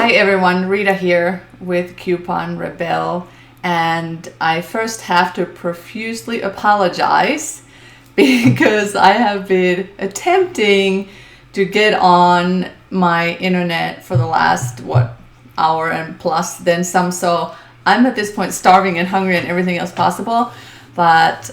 Hi everyone, Rita here with Coupon Rebelle, and I first have to profusely apologize because I have been attempting to get on my internet for the last hour and plus then some, so I'm at this point starving and hungry and everything else possible. But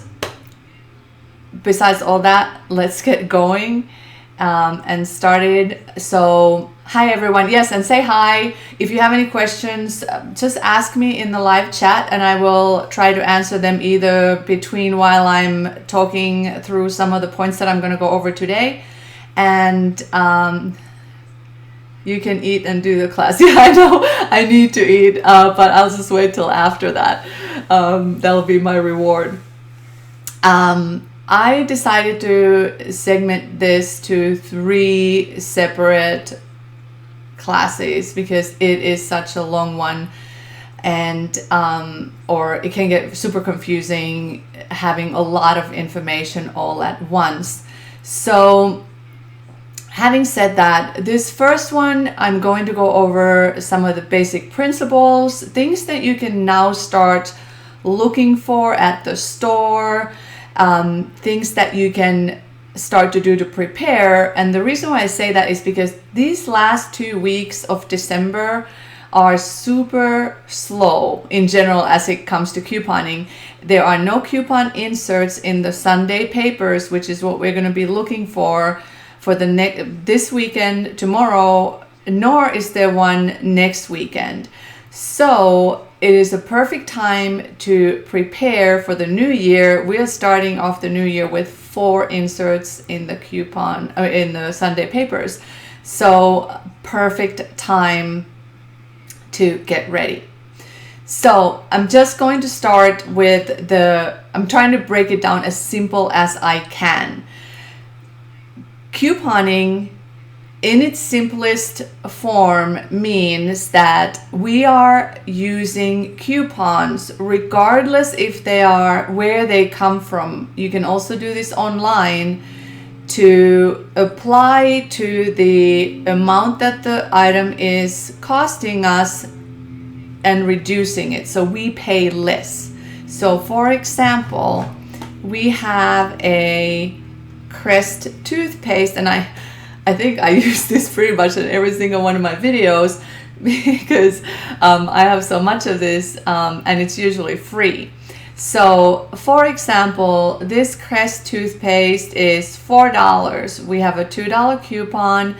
besides all that, let's get going and started. So hi everyone, yes, and say hi. If you have any questions, just ask me in the live chat and I will try to answer them either between while I'm talking through some of the points that I'm going to go over today, and you can eat and do the class. Yeah, I know I need to eat, but I'll just wait till after that. That'll be my reward. I decided to segment this to 3 separate classes because it is such a long one, and or it can get super confusing having a lot of information all at once. So having said that, this first one I'm going to go over some of the basic principles, things that you can now start looking for at the store, things that you can start to do to prepare. And the reason why I say that is because these last 2 weeks of December are super slow in general as it comes to couponing. There are no coupon inserts in the Sunday papers, which is what we're going to be looking for this weekend, tomorrow, nor is there one next weekend. So it is a perfect time to prepare for the new year. We are starting off the new year with 4 inserts in the coupon in the Sunday papers. So perfect time to get ready. So I'm just going to start with I'm trying to break it down as simple as I can. Couponing in its simplest form means that we are using coupons regardless if they are where they come from. You can also do this online to apply to the amount that the item is costing us and reducing it so we pay less. So for example, we have a Crest toothpaste, and I think I use this pretty much in every single one of my videos because I have so much of this, and it's usually free. So for example, this Crest toothpaste is $4. We have a $2 coupon.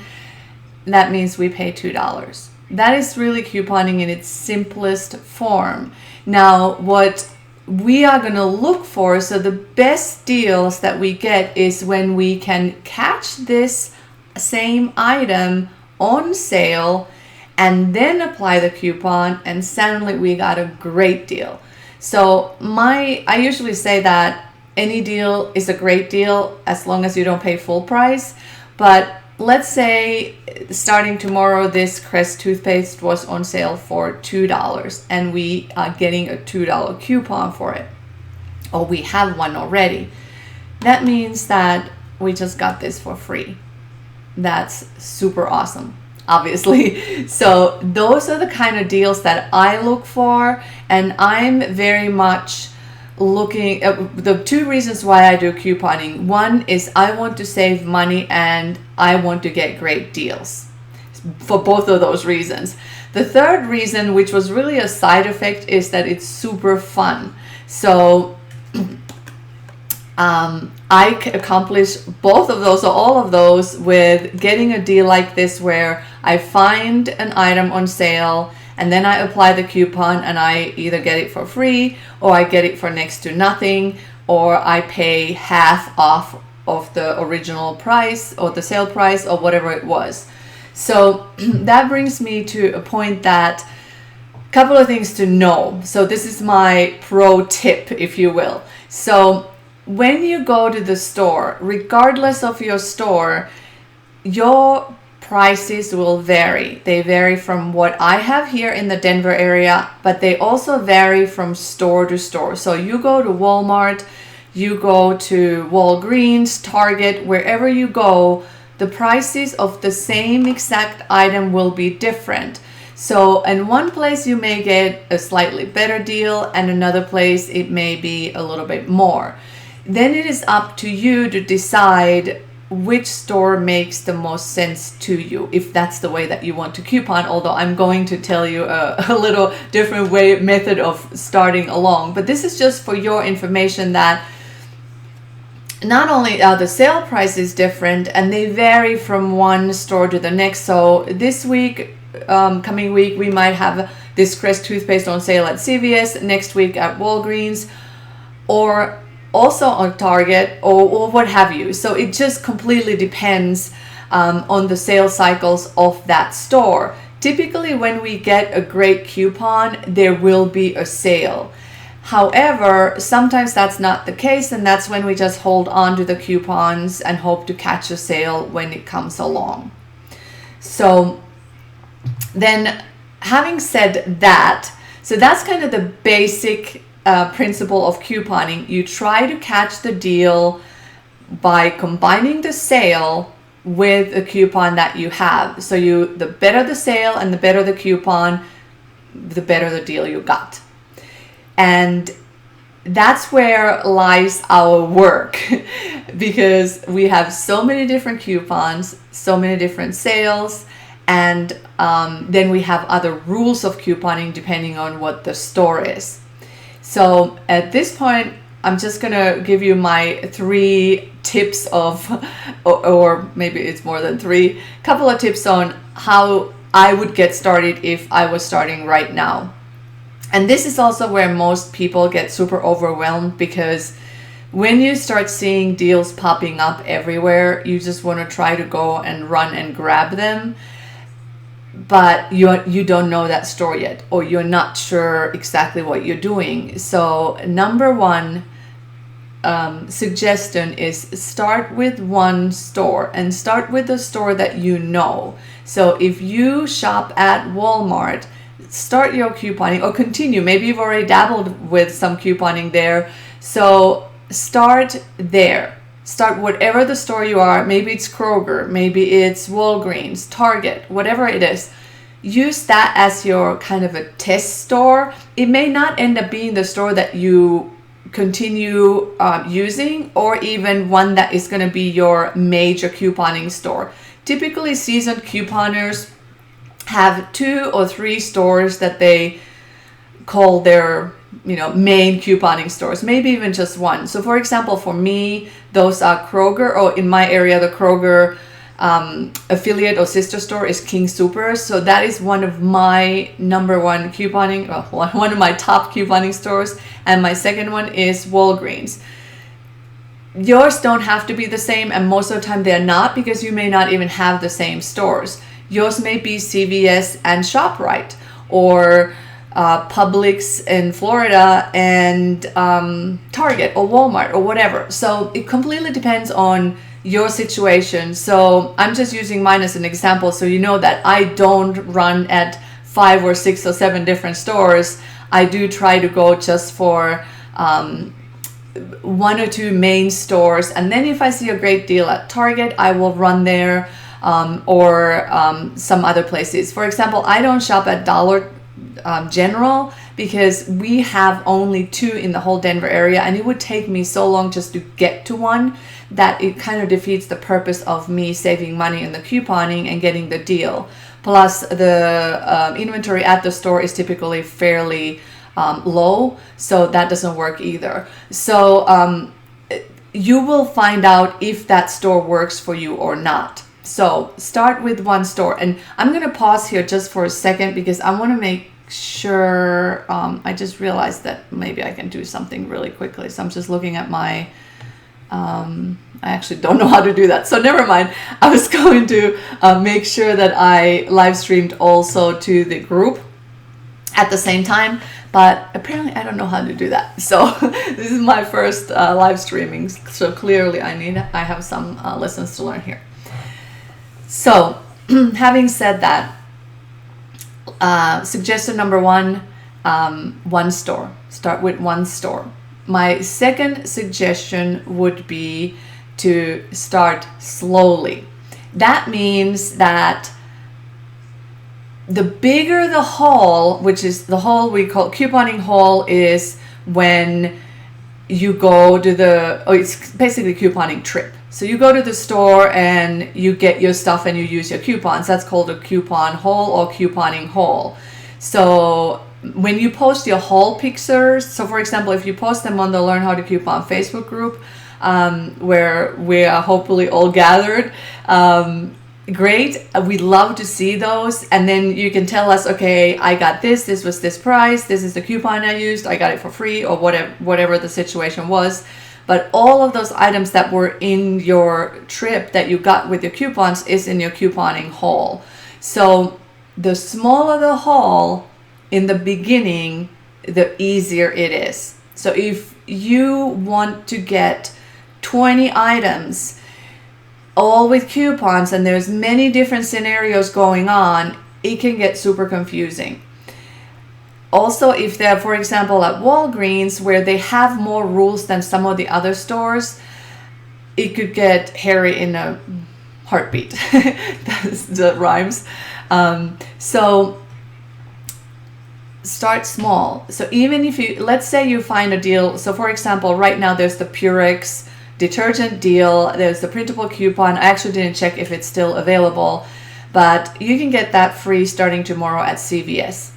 That means we pay $2. That is really couponing in its simplest form. Now, what we are going to look for, so the best deals that we get is when we can catch this same item on sale and then apply the coupon, and suddenly we got a great deal. So I usually say that any deal is a great deal as long as you don't pay full price. But let's say starting tomorrow, this Crest toothpaste was on sale for $2 and we are getting a $2 coupon for it, or we have one already. That means that we just got this for free. That's super awesome, obviously. So those are the kind of deals that I look for, and I'm very much looking at the 2 reasons why I do couponing. One is I want to save money and I want to get great deals for both of those reasons. The third reason, which was really a side effect, is that it's super fun. So I accomplish both of those, or all of those, with getting a deal like this where I find an item on sale and then I apply the coupon and I either get it for free or I get it for next to nothing, or I pay half off of the original price or the sale price or whatever it was. So that brings me to a point that a couple of things to know. So this is my pro tip, if you will. So when you go to the store, regardless of your store, your prices will vary. They vary from what I have here in the Denver area, but they also vary from store to store. So you go to Walmart, you go to Walgreens, Target, wherever you go, the prices of the same exact item will be different. So in one place you may get a slightly better deal, and another place it may be a little bit more. Then it is up to you to decide which store makes the most sense to you, if that's the way that you want to coupon, although I'm going to tell you a little different method of starting along. But this is just for your information, that not only the sale price is different and they vary from one store to the next. So this week, coming week, we might have this Crest toothpaste on sale at CVS, next week at Walgreens, or also on Target, or what have you. So it just completely depends on the sales cycles of that store. Typically when we get a great coupon, there will be a sale. However, sometimes that's not the case, and that's when we just hold on to the coupons and hope to catch a sale when it comes along. So then, having said that, so that's kind of the basic principle of couponing. You try to catch the deal by combining the sale with a coupon that you have. So the better the sale and the better the coupon, the better the deal you got. And that's where lies our work, because we have so many different coupons, so many different sales, and then we have other rules of couponing depending on what the store is. So at this point, I'm just gonna give you my 3 tips of, or maybe it's more than 3, couple of tips on how I would get started if I was starting right now. And this is also where most people get super overwhelmed, because when you start seeing deals popping up everywhere, you just want to try to go and run and grab them, but you don't know that store yet, or you're not sure exactly what you're doing. So number 1 suggestion is start with one store, and start with the store that you know. So if you shop at Walmart, start your couponing, or continue. Maybe you've already dabbled with some couponing there. So start there. Start whatever the store you are. Maybe it's Kroger, maybe it's Walgreens, Target, whatever it is. Use that as your kind of a test store. It may not end up being the store that you continue using, or even one that is going to be your major couponing store. Typically, seasoned couponers have 2 or 3 stores that they call their main couponing stores, maybe even just one. So for example, for me, those are Kroger, or in my area, the Kroger affiliate or sister store is King Soopers. So that is one of my number 1 couponing, one of my top couponing stores, and my second one is Walgreens. Yours don't have to be the same, and most of the time they're not, because you may not even have the same stores. Yours may be CVS and ShopRite, or Publix in Florida and Target or Walmart or whatever. So it completely depends on your situation. So I'm just using mine as an example, so you know that I don't run at 5 or 6 or 7 different stores. I do try to go just for 1 or 2 main stores, and then if I see a great deal at Target, I will run there. Or some other places. For example, I don't shop at Dollar General, because we have only 2 in the whole Denver area, and it would take me so long just to get to one that it kind of defeats the purpose of me saving money in the couponing and getting the deal. Plus, the inventory at the store is typically fairly low, so that doesn't work either. So you will find out if that store works for you or not. So start with one store, and I'm going to pause here just for a second, because I want to make sure, I just realized that maybe I can do something really quickly. So I'm just looking at my, I actually don't know how to do that. So never mind. I was going to make sure that I live streamed also to the group at the same time, but apparently I don't know how to do that. So this is my first live streaming. So clearly I have some lessons to learn here. So, having said that, suggestion number 1, one store. Start with one store. My second suggestion would be to start slowly. That means that The bigger the haul, which is the haul we call couponing haul, is when you go to it's basically couponing trip. So you go to the store and you get your stuff and you use your coupons. That's called a coupon haul or couponing haul. So when you post your haul pictures, so for example, if you post them on the Learn How to Coupon Facebook group, where we are hopefully all gathered, great. We love to see those. And then you can tell us, okay, I got this was this price, this is the coupon I used, I got it for free, or whatever the situation was. But all of those items that were in your trip that you got with your coupons is in your couponing haul. So the smaller the haul in the beginning, the easier it is. So if you want to get 20 items, all with coupons, and there's many different scenarios going on, it can get super confusing. Also, if they're, for example, at Walgreens, where they have more rules than some of the other stores, it could get hairy in a heartbeat. That rhymes. So start small. So even if let's say you find a deal. So for example, right now there's the Purex detergent deal. There's the printable coupon. I actually didn't check if it's still available, but you can get that free starting tomorrow at CVS.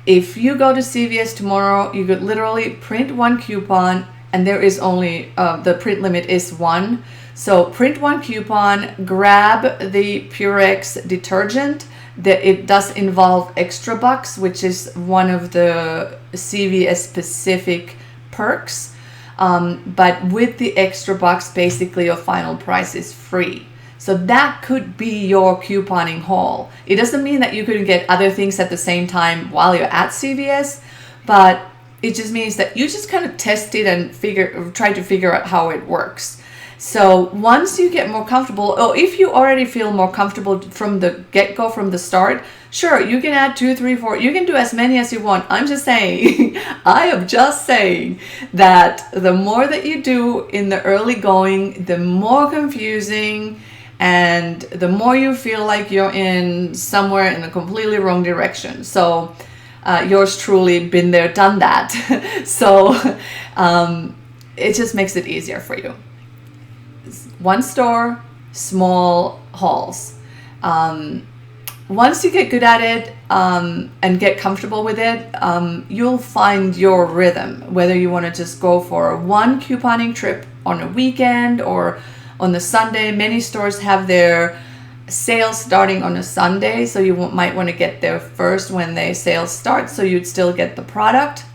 If you go to CVS tomorrow, you could literally print one coupon, and there is only, the print limit is 1. So print one coupon, grab the Purex detergent. It does involve extra bucks, which is one of the CVS specific perks. But with the extra bucks, basically your final price is free. So that could be your couponing haul. It doesn't mean that you couldn't get other things at the same time while you're at CVS, but it just means that you just kind of test it and try to figure out how it works. So once you get more comfortable, if you already feel more comfortable from the get-go, from the start, sure, you can add 2, 3, 4. You can do as many as you want. I'm just saying, I am just saying that the more that you do in the early going, the more confusing and the more you feel like you're in somewhere in a completely wrong direction. So yours truly been there, done that. So it just makes it easier for you. One store, small hauls. Once you get good at it and get comfortable with it, you'll find your rhythm, whether you want to just go for one couponing trip on a weekend or on the Sunday. Many stores have their sales starting on a Sunday, so you might want to get there first when their sales start, so you'd still get the product.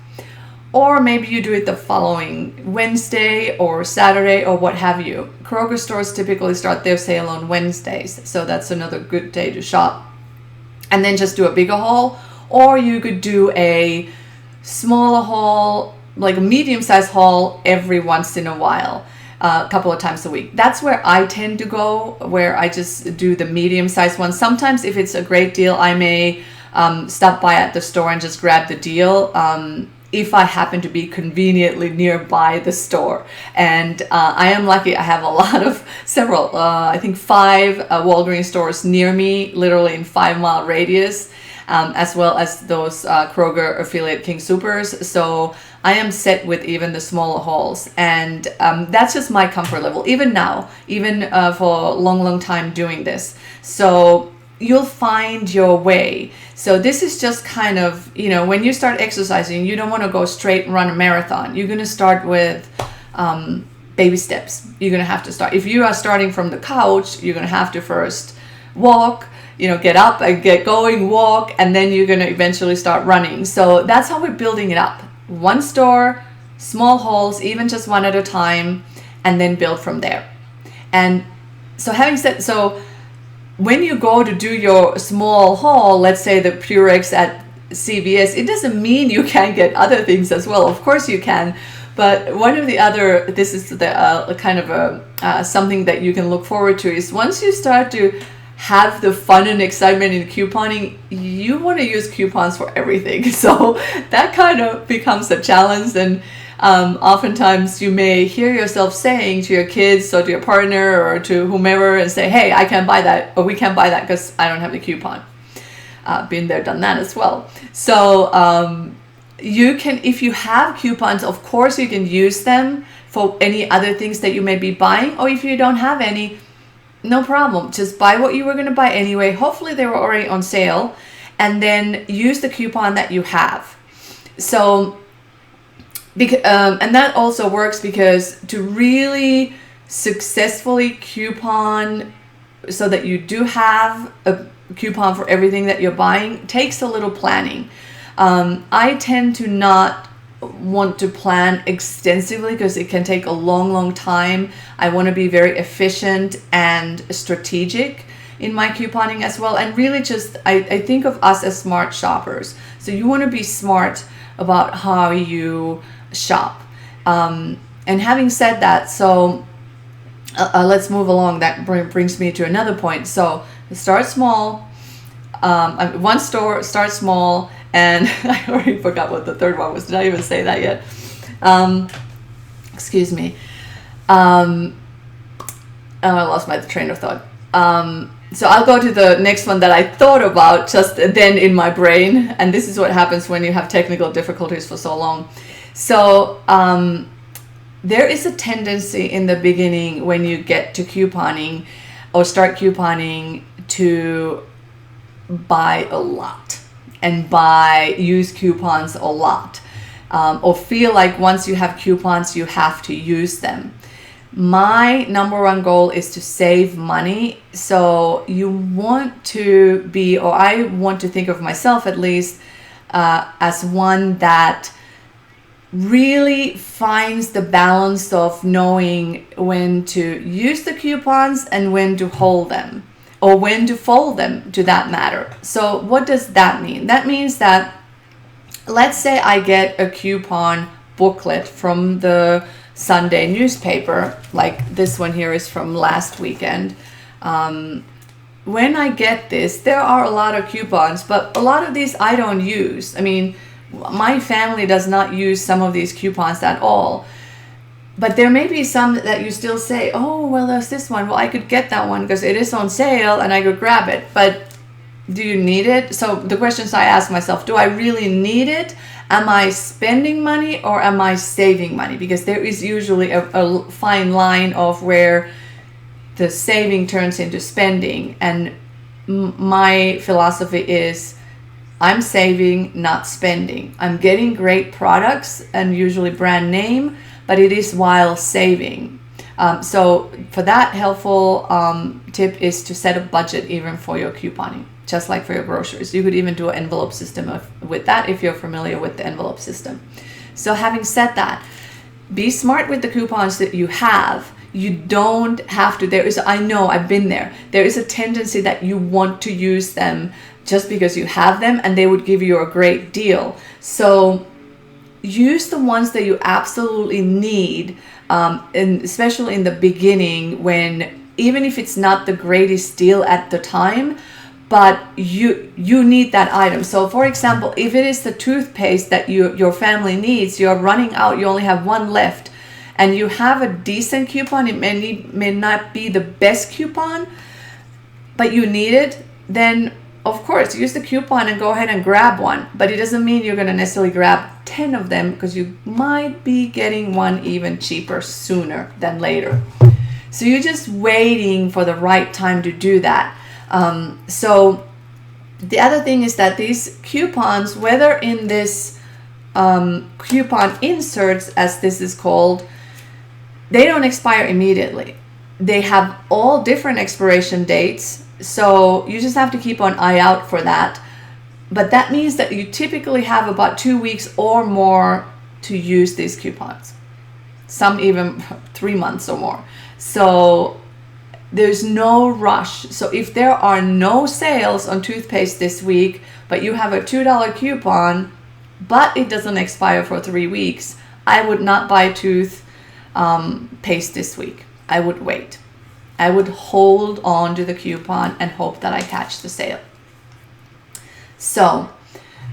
Or maybe you do it the following Wednesday or Saturday or what have you. Kroger stores typically start their sale on Wednesdays, so that's another good day to shop. And then just do a bigger haul. Or you could do a smaller haul, like a medium-sized haul every once in a while, a couple of times a week. That's where I tend to go, where I just do the medium-sized one. Sometimes if it's a great deal, I may stop by at the store and just grab the deal. If I happen to be conveniently nearby the store. And I am lucky, I have a lot of I think 5 Walgreens stores near me, literally in 5-mile radius, as well as those Kroger affiliate King Soopers. So I am set with even the smaller hauls. And that's just my comfort level, even now, even for a long time doing this. So you'll find your way. So this is just kind of, when you start exercising, you don't want to go straight and run a marathon. You're going to start with baby steps. You're going to have to start. If you are starting from the couch, you're going to have to first walk, get up and get going, walk, and then you're going to eventually start running. So that's how we're building it up. One store, small hauls, even just one at a time, and then build from there. And so having said, when you go to do your small haul, let's say the Purex at CVS, it doesn't mean you can't get other things as well. Of course you can. But one of the other, this is the kind of something that you can look forward to, is once you start to have the fun and excitement in couponing, you want to use coupons for everything. So that kind of becomes a challenge. And oftentimes you may hear yourself saying to your kids or to your partner or to whomever and say, hey, I can't buy that, or we can't buy that because I don't have the coupon. Been there, done that as well. So you can, if you have coupons, of course you can use them for any other things that you may be buying, or if you don't have any, no problem. Just buy what you were going to buy anyway. Hopefully they were already on sale, and then use the coupon that you have. So, and that also works because to really successfully coupon so that you do have a coupon for everything that you're buying takes a little planning. I tend to not want to plan extensively because it can take a long time. I want to be very efficient and strategic in my couponing as well, and really just I think of us as smart shoppers. So you want to be smart about how you shop. And having said that, so let's move along. That brings me to another point. So start small. One store, start small. And I already forgot what the third one was. Did I even say that yet? Excuse me. I lost my train of thought. So I'll go to the next one that I thought about just then in my brain. And this is what happens when you have technical difficulties for so long. So there is a tendency in the beginning when you get to couponing or start couponing to buy a lot and use coupons a lot, or feel like once you have coupons you have to use them. My number one goal is to save money. So you want to be, or I want to think of myself at least, as one that really finds the balance of knowing when to use the coupons and when to hold them, or when to fold them, to that matter. So what does that mean? That means that, let's say I get a coupon booklet from the Sunday newspaper, like this one here is from last weekend. When I get this, there are a lot of coupons, but a lot of these I don't use. I mean, my family does not use some of these coupons at all. But there may be some that you still say, oh, well, there's this one. Well, I could get that one because it is on sale and I could grab it. But do you need it? So the questions I ask myself, do I really need it? Am I spending money or am I saving money? Because there is usually a fine line of where the saving turns into spending. And my philosophy is I'm saving, not spending. I'm getting great products and usually brand name, but it is while saving. So for that, helpful tip is to set a budget even for your couponing, just like for your groceries. You could even do an envelope system with that if you're familiar with the envelope system. So having said that, be smart with the coupons that you have. You don't have to. I know, I've been there. There is a tendency that you want to use them just because you have them and they would give you a great deal. So use the ones that you absolutely need, and especially in the beginning, when even if it's not the greatest deal at the time, but you need that item. So for example, if it is the toothpaste that your family needs, you're running out, you only have one left, and you have a decent coupon, it may not be the best coupon, but you need it, then of course use the coupon and go ahead and grab one. But it doesn't mean you're going to necessarily grab 10 of them, because you might be getting one even cheaper sooner than later. So you're just waiting for the right time to do that. So the other thing is that these coupons, whether in this coupon inserts, as this is called, they don't expire immediately. They have all different expiration dates. So you just have to keep an eye out for that. But that means that you typically have about 2 weeks or more to use these coupons. Some even 3 months or more. So there's no rush. So if there are no sales on toothpaste this week, but you have a $2 coupon, but it doesn't expire for 3 weeks, I would not buy toothpaste this week. I would wait. I would hold on to the coupon and hope that I catch the sale. So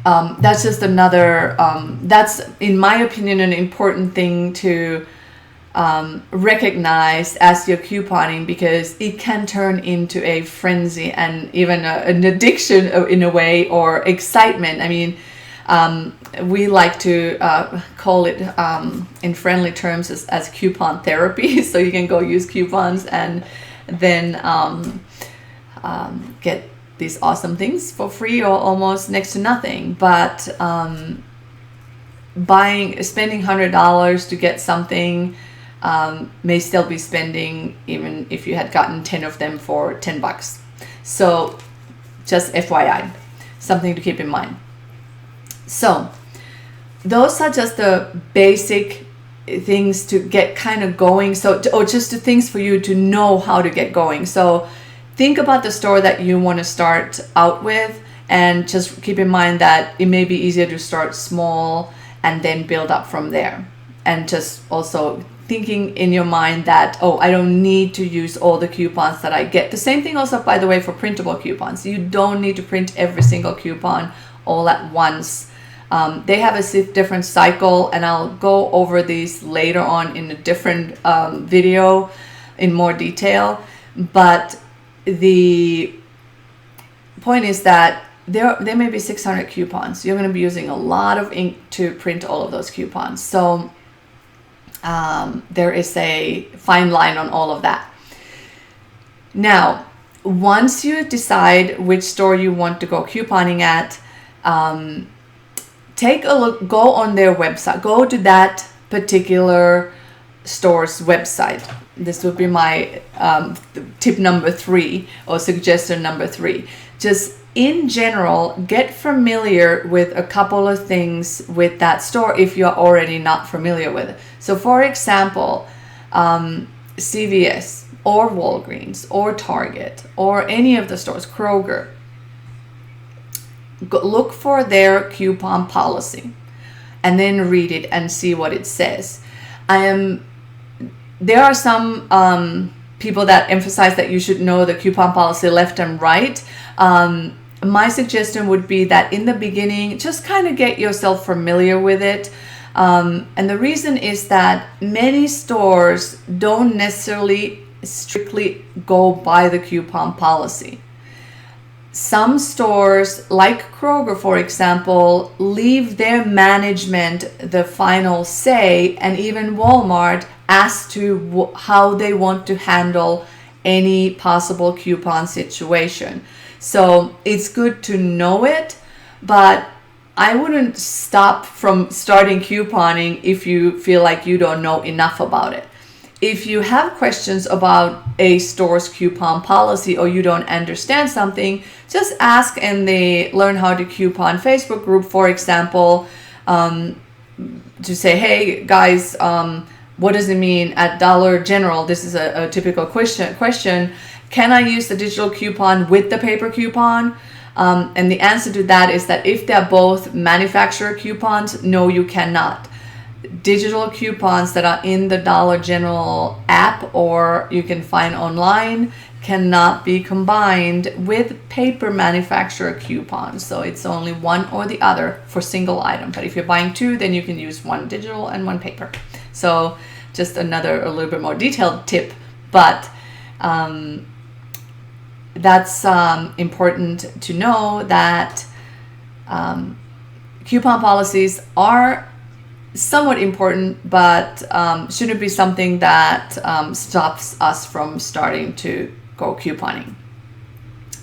that's just another, that's in my opinion an important thing to recognized as you're couponing, because it can turn into a frenzy and even an addiction in a way, or excitement. I mean, we like to call it in friendly terms as coupon therapy. So you can go use coupons and then get these awesome things for free or almost next to nothing. But spending $100 to get something may still be spending even if you had gotten 10 of them for $10. So just FYI, something to keep in mind. So those are just the basic things to get kind of going. Or just the things for you to know how to get going. So think about the store that you want to start out with, and just keep in mind that it may be easier to start small and then build up from there. And just also thinking in your mind that, oh, I don't need to use all the coupons that I get. The same thing also, by the way, for printable coupons. You don't need to print every single coupon all at once. They have a different cycle, and I'll go over these later on in a different video in more detail. But the point is that there may be 600 coupons. You're going to be using a lot of ink to print all of those coupons. So there is a fine line on all of that. Now, once you decide which store you want to go couponing at, take a look, go on their website, go to that particular store's website. This would be my tip number 3, or suggestion number 3. Just in general, get familiar with a couple of things with that store if you're already not familiar with it. So for example, CVS or Walgreens or Target or any of the stores, Kroger, look for their coupon policy and then read it and see what it says. There are some people that emphasize that you should know the coupon policy left and right. My suggestion would be that in the beginning, just kind of get yourself familiar with it. And the reason is that many stores don't necessarily strictly go by the coupon policy. Some stores, like Kroger, for example, leave their management the final say, and even Walmart, as to how they want to handle any possible coupon situation. So it's good to know it, but I wouldn't stop from starting couponing if you feel like you don't know enough about it. If you have questions about a store's coupon policy, or you don't understand something, just ask in the Learn How to Coupon Facebook group, for example, to say, hey guys, what does it mean at Dollar General? This is a typical question. Can I use the digital coupon with the paper coupon? And the answer to that is that if they're both manufacturer coupons, no, you cannot. Digital coupons that are in the Dollar General app, or you can find online, cannot be combined with paper manufacturer coupons. So it's only one or the other for single item. But if you're buying two, then you can use one digital and one paper. So just a little bit more detailed tip, but that's important to know that coupon policies are somewhat important, but shouldn't be something that stops us from starting to go couponing.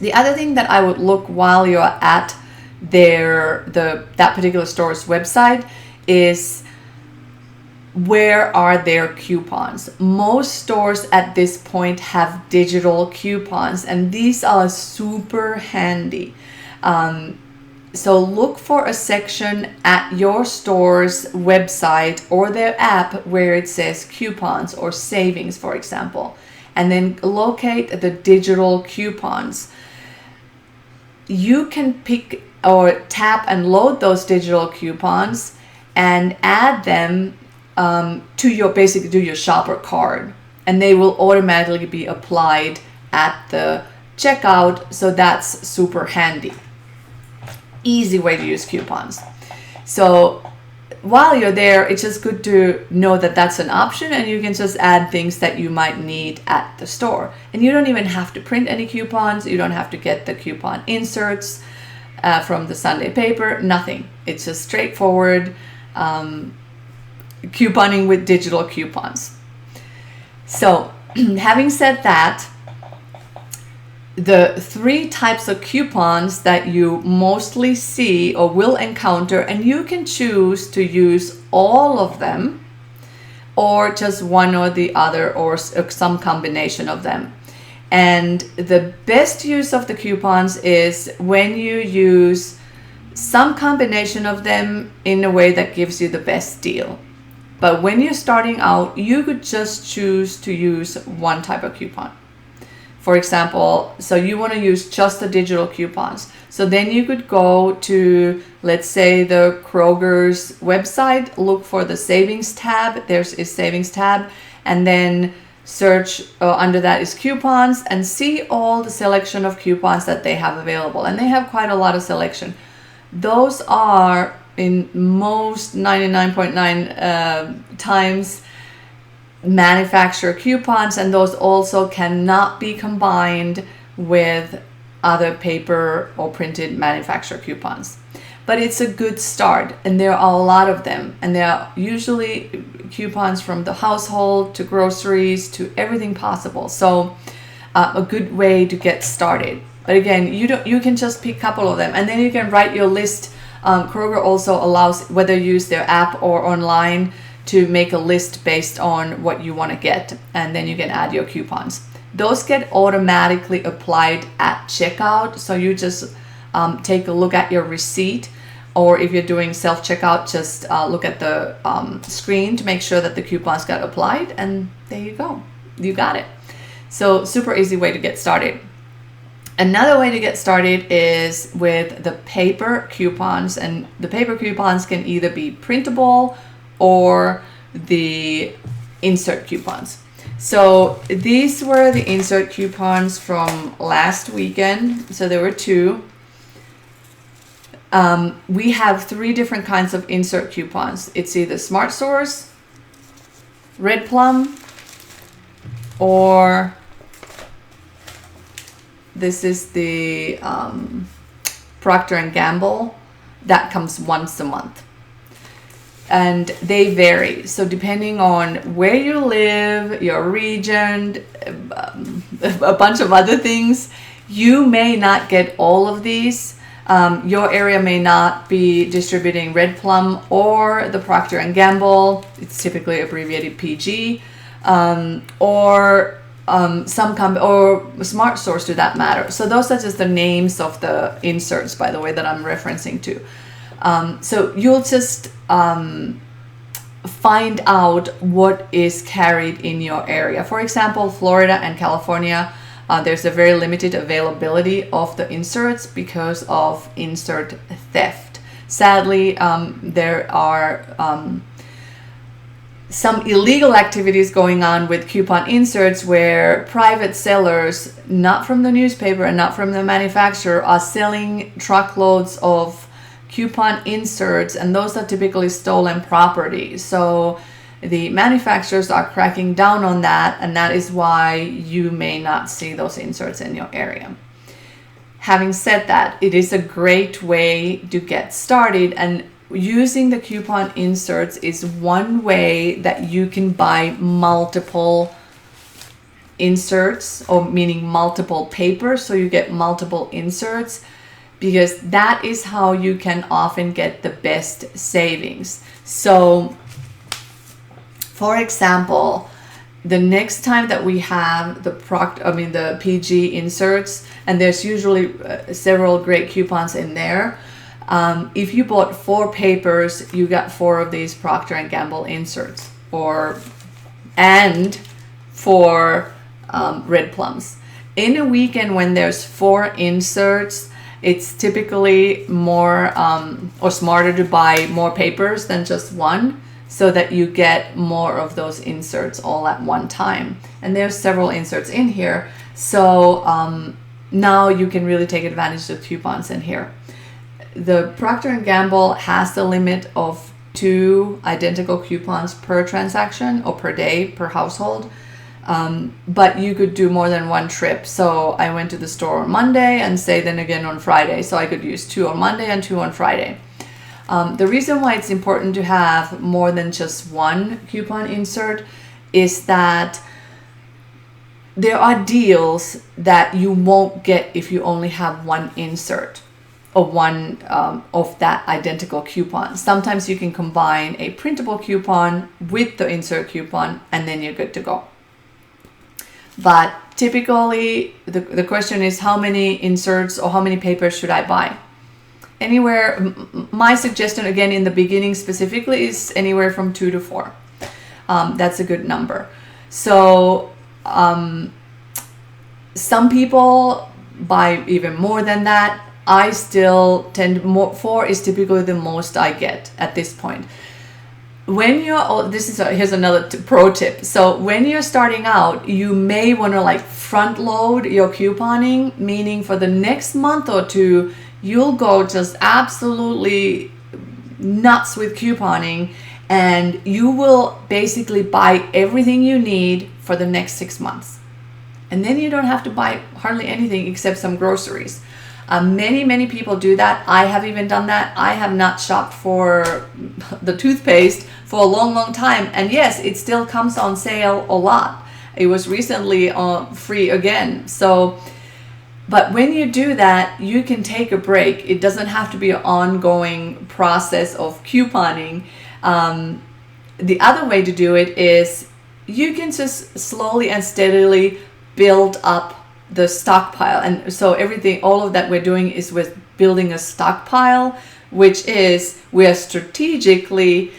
The other thing that I would look while you're at that particular store's website is, where are their coupons? Most stores at this point have digital coupons, and these are super handy. So look for a section at your store's website or their app where it says coupons or savings, for example, and then locate the digital coupons. You can pick or tap and load those digital coupons and add them to your shopper card, and they will automatically be applied at the checkout. So that's super handy. Easy way to use coupons. So while you're there, it's just good to know that that's an option, and you can just add things that you might need at the store. And you don't even have to print any coupons. You don't have to get the coupon inserts from the Sunday paper, nothing. It's just straightforward couponing with digital coupons. So having said that, the 3 types of coupons that you mostly see or will encounter, and you can choose to use all of them or just one or the other, or some combination of them. And the best use of the coupons is when you use some combination of them in a way that gives you the best deal. But when you're starting out, you could just choose to use one type of coupon. For example, so you want to use just the digital coupons. So then you could go to, let's say, the Kroger's website, look for the savings tab. There's a savings tab, and then search under that is coupons, and see all the selection of coupons that they have available. And they have quite a lot of selection. Those are, in most 99.9 times, manufacturer coupons, and those also cannot be combined with other paper or printed manufacturer coupons. But it's a good start, and there are a lot of them, and there are usually coupons from the household to groceries to everything possible. So a good way to get started. But again, you can just pick a couple of them, and then you can write your list. Kroger also allows, whether you use their app or online, to make a list based on what you want to get, and then you can add your coupons. Those get automatically applied at checkout, so you just take a look at your receipt, or if you're doing self-checkout, just look at the screen to make sure that the coupons got applied, and there you go, you got it. So super easy way to get started. Another way to get started is with the paper coupons, and the paper coupons can either be printable or the insert coupons. So these were the insert coupons from last weekend. So there were 2. We have 3 different kinds of insert coupons. It's either Smart Source, Red Plum, or this is the Procter & Gamble that comes once a month. And they vary. So depending on where you live, your region, a bunch of other things, you may not get all of these. Your area may not be distributing Red Plum or the Procter & Gamble. It's typically abbreviated PG, or Smart Source, to that matter. So those are just the names of the inserts, by the way, that I'm referencing to. So you'll just find out what is carried in your area. For example, Florida and California, there's a very limited availability of the inserts because of insert theft. Sadly, there are some illegal activities going on with coupon inserts where private sellers, not from the newspaper and not from the manufacturer, are selling truckloads of coupon inserts, and those are typically stolen property. So the manufacturers are cracking down on that, and that is why you may not see those inserts in your area. Having said that, it is a great way to get started, and using the coupon inserts is one way that you can buy multiple inserts, or meaning multiple papers, so you get multiple inserts, because that is how you can often get the best savings. So for example, the next time that we have the PG inserts, and there's usually several great coupons in there. If you bought 4 papers, you got 4 of these Procter & Gamble inserts, and 4 Red Plums. In a weekend when there's 4 inserts, it's typically more or smarter to buy more papers than just one, so that you get more of those inserts all at one time. And there's several inserts in here, so now you can really take advantage of coupons in here. The Procter & Gamble has the limit of 2 identical coupons per transaction or per day per household. But you could do more than one trip. So I went to the store on Monday and say then again on Friday. So I could use 2 on Monday and 2 on Friday. The reason why it's important to have more than just one coupon insert is that there are deals that you won't get if you only have one insert or one of that identical coupon. Sometimes you can combine a printable coupon with the insert coupon and then you're good to go. But typically the question is how many inserts or how many papers should I buy? Anywhere, my suggestion again in the beginning specifically is anywhere from 2 to 4. That's a good number. So some people buy even more than that. I still tend more, 4 is typically the most I get at this point. When you're, here's another pro tip. So when you're starting out, you may want to like front load your couponing, meaning for the next month or 2, you'll go just absolutely nuts with couponing and you will basically buy everything you need for the next 6 months. And then you don't have to buy hardly anything except some groceries. Many people do that. I have even done that. I have not shopped for the toothpaste for a long time. And yes, it still comes on sale a lot. It was recently free again. So, but when you do that, you can take a break. It doesn't have to be an ongoing process of couponing. The other way to do it is you can just slowly and steadily build up the stockpile. And so all of that we're doing is with building a stockpile, which is we are strategically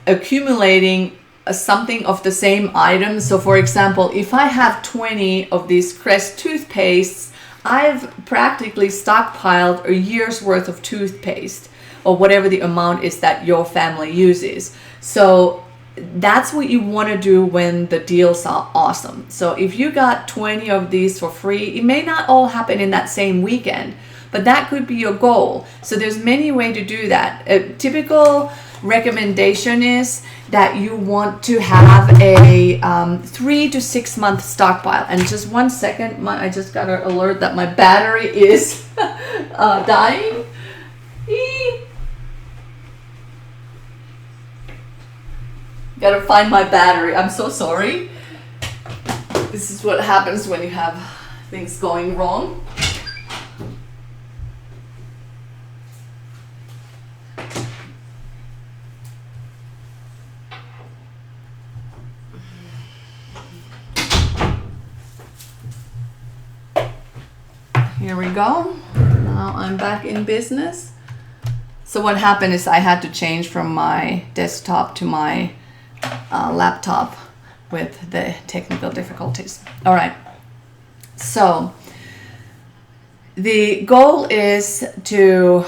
accumulating something of the same item. So for example, if I have 20 of these Crest toothpastes, I've practically stockpiled a year's worth of toothpaste or whatever the amount is that your family uses. So that's what you want to do when the deals are awesome. So if you got 20 of these for free, it may not all happen in that same weekend, but that could be your goal. So there's many ways to do that. A typical recommendation is that you want to have a 3 to 6 month stockpile. And just 1 second, I just got an alert that my battery is dying. Gotta find my battery. I'm so sorry. This is what happens when you have things going wrong. Here we go. Now I'm back in business. So what happened is I had to change from my desktop to my laptop with the technical difficulties. All right. So the goal is to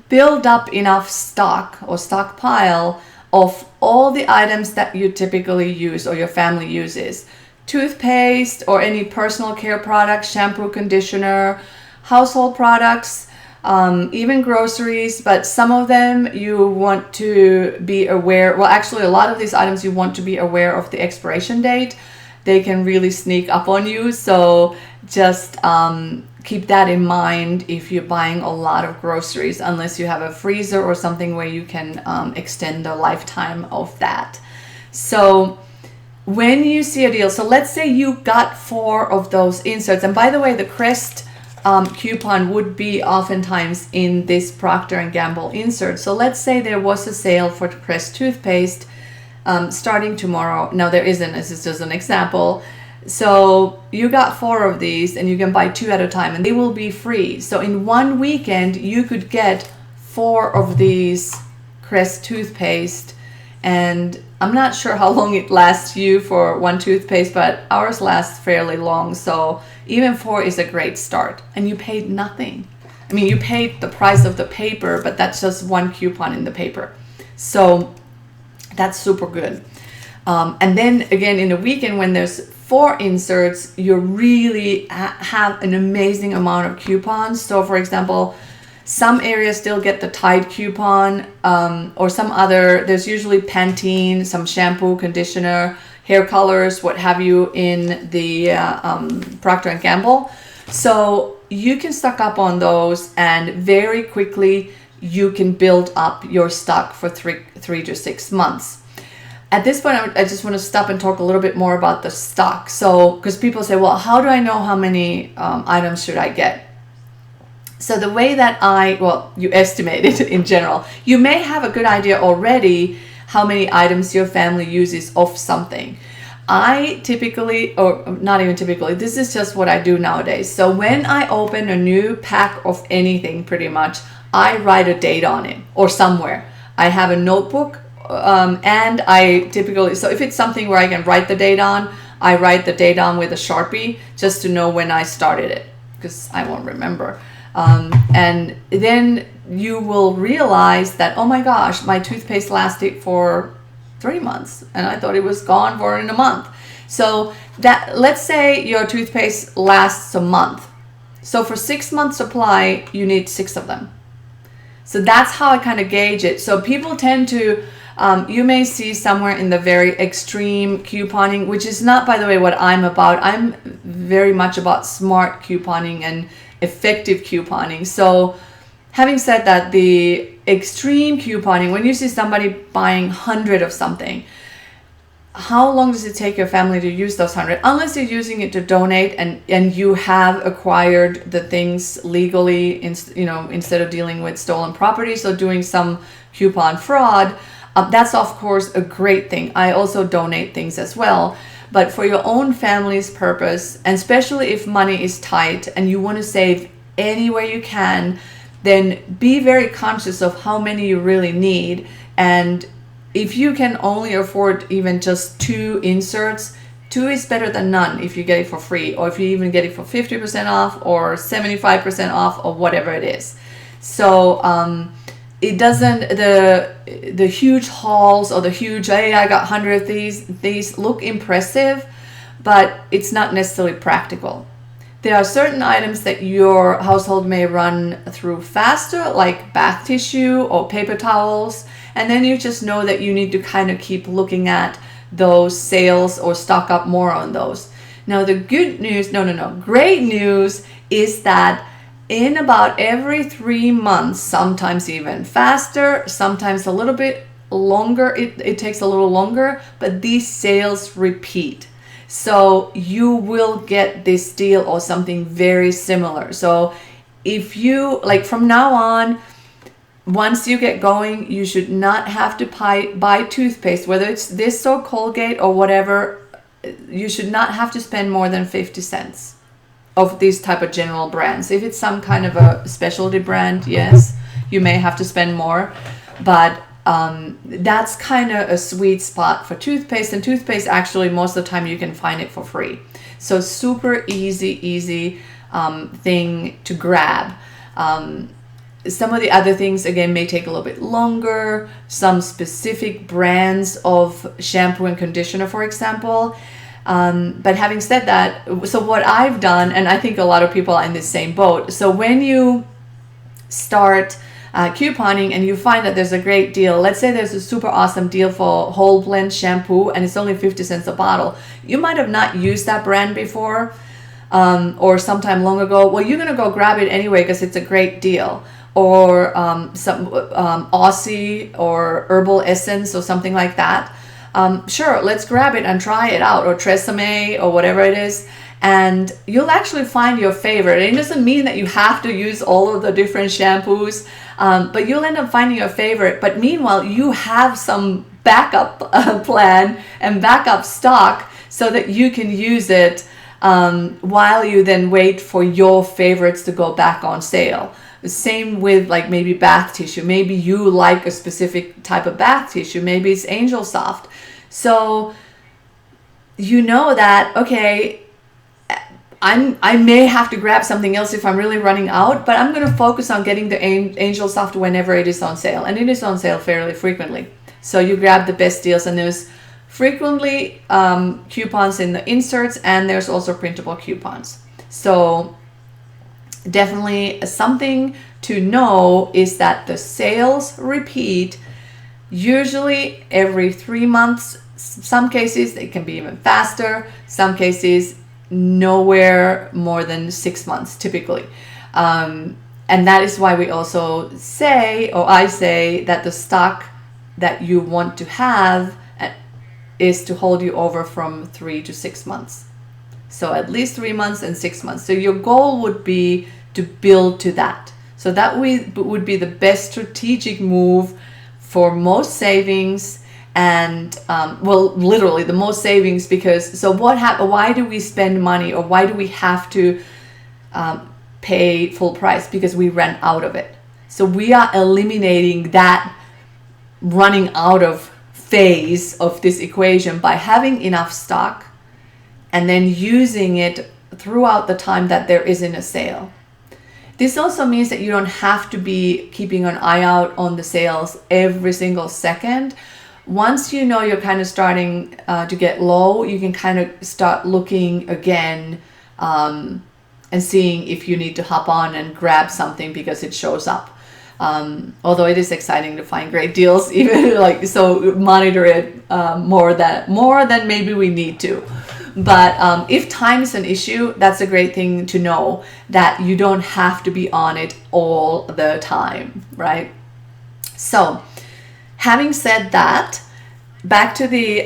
build up enough stock or stockpile of all the items that you typically use or your family uses. Toothpaste or any personal care products, shampoo, conditioner, household products, even groceries, but some of them you want to be aware, well actually a lot of these items you want to be aware of the expiration date. They can really sneak up on you, so just keep that in mind if you're buying a lot of groceries, unless you have a freezer or something where you can extend the lifetime of that. So when you see a deal, so let's say you got 4 of those inserts, and by the way, the Crest coupon would be oftentimes in this Procter & Gamble insert. So let's say there was a sale for Crest toothpaste starting tomorrow. No, there isn't. This is just an example. So you got 4 of these and you can buy 2 at a time and they will be free. So in one weekend, you could get 4 of these Crest toothpaste, and I'm not sure how long it lasts you for one toothpaste, but ours lasts fairly long. So even 4 is a great start, and you paid nothing. I mean, you paid the price of the paper, but that's just one coupon in the paper. So that's super good. And then again, in a weekend when there's 4 inserts, you really have an amazing amount of coupons. So for example, Some areas still get the Tide coupon, or some other, there's usually Pantene, some shampoo, conditioner, hair colors, what have you, in the Procter & Gamble. So you can stock up on those, and very quickly you can build up your stock for three to 6 months. At this point, I just want to stop and talk a little bit more about the stock. So, because people say, well, how do I know how many items should I get? So the way that you estimate it in general. You may have a good idea already how many items your family uses of something. I typically, or not even typically, this is just what I do nowadays. So when I open a new pack of anything, pretty much, I write a date on it or somewhere. I have a notebook, and I typically, so if it's something where I can write the date on, I write the date on with a Sharpie just to know when I started it, because I won't remember. And then you will realize that, oh my gosh, my toothpaste lasted for 3 months and I thought it was gone for in a month. So that, let's say your toothpaste lasts a month. So for 6 months supply, you need 6 of them. So that's how I kind of gauge it. So people tend to, you may see somewhere in the very extreme couponing, which is not, by the way, what I'm about. I'm very much about smart couponing and effective couponing. So having said that, the extreme couponing, when you see somebody buying 100 of something, how long does it take your family to use those 100? Unless you're using it to donate and you have acquired the things legally, instead of dealing with stolen property, so doing some coupon fraud. That's of course a great thing. I also donate things as well. But for your own family's purpose, and especially if money is tight and you want to save any way you can, then be very conscious of how many you really need. And if you can only afford even just 2 inserts, 2 is better than none if you get it for free, or if you even get it for 50% off or 75% off or whatever it is. So it doesn't, the huge hauls or the huge, hey, I got 100 of these look impressive, but it's not necessarily practical. There are certain items that your household may run through faster, like bath tissue or paper towels, and then you just know that you need to kind of keep looking at those sales or stock up more on those. Now the great news is that in about every 3 months, sometimes even faster, sometimes a little bit longer, it takes a little longer, but these sales repeat. So you will get this deal or something very similar. So if you, like from now on, once you get going, you should not have to buy toothpaste, whether it's this or Colgate or whatever. You should not have to spend more than 50 cents of these type of general brands. If it's some kind of a specialty brand, yes, you may have to spend more, but that's kind of a sweet spot for toothpaste. And toothpaste, actually, most of the time you can find it for free. So super easy thing to grab. Some of the other things, again, may take a little bit longer. Some specific brands of shampoo and conditioner, for example. But having said that, so what I've done, and I think a lot of people are in the same boat. So when you start couponing and you find that there's a great deal, let's say there's a super awesome deal for whole blend shampoo and it's only 50 cents a bottle. You might have not used that brand before, or sometime long ago. Well, you're going to go grab it anyway because it's a great deal. Or some Aussie or herbal essence or something like that. Sure, let's grab it and try it out, or Tresemme or whatever it is, and you'll actually find your favorite. It doesn't mean that you have to use all of the different shampoos, but you'll end up finding your favorite. But meanwhile, you have some backup plan and backup stock so that you can use it while you then wait for your favorites to go back on sale. Same with like maybe bath tissue. Maybe you like a specific type of bath tissue. Maybe it's Angel Soft. So you know that, okay, I may have to grab something else if I'm really running out, but I'm going to focus on getting the Angel Soft whenever it is on sale. And it is on sale fairly frequently. So you grab the best deals, and there's frequently coupons in the inserts, and there's also printable coupons. So definitely something to know is that the sales repeat usually every 3 months. Some cases it can be even faster. Some cases nowhere more than 6 months typically. And that is why we also say, or I say, that the stock that you want to have is to hold you over from 3 to 6 months. So at least 3 months and 6 months. So your goal would be to build to that. So that would be the best strategic move for most savings. And well, literally the most savings, because so why do we spend money, or why do we have to pay full price? Because we ran out of it. So we are eliminating that running out of phase of this equation by having enough stock and then using it throughout the time that there isn't a sale. This also means that you don't have to be keeping an eye out on the sales every single second. Once you know you're kind of starting to get low, you can kind of start looking again and seeing if you need to hop on and grab something because it shows up. Although it is exciting to find great deals, even like, so monitor it more than maybe we need to. But if time is an issue, that's a great thing to know, that you don't have to be on it all the time, right? So having said that, back to the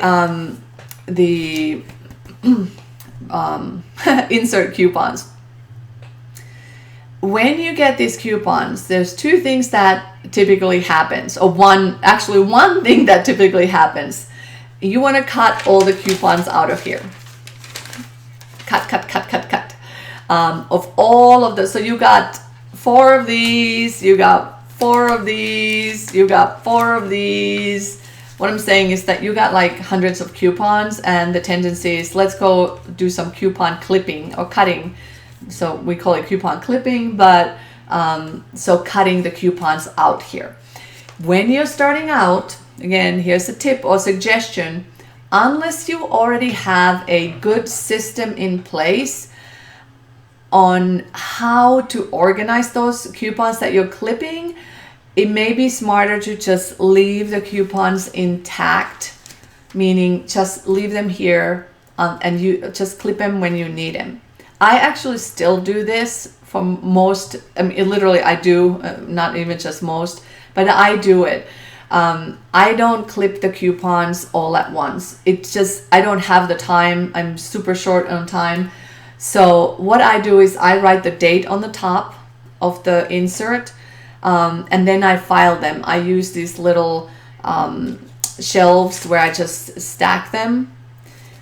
insert coupons. When you get these coupons, there's two things that typically happens, or one thing that typically happens. You want to cut all the coupons out of here. Cut. Of all of the, so you got 4 of these, you got 4 of these, you got 4 of these. What I'm saying is that you got like hundreds of coupons, and the tendency is, let's go do some coupon clipping or cutting. So we call it coupon clipping, but so cutting the coupons out here. When you're starting out, again, here's a tip or suggestion. Unless you already have a good system in place on how to organize those coupons that you're clipping, it may be smarter to just leave the coupons intact, meaning just leave them here and you just clip them when you need them. I actually still do this for most, I mean, literally I do, not even just most, but I do it. I don't clip the coupons all at once. It's just, I don't have the time. I'm super short on time. So what I do is I write the date on the top of the insert, and then I file them. I use these little shelves where I just stack them.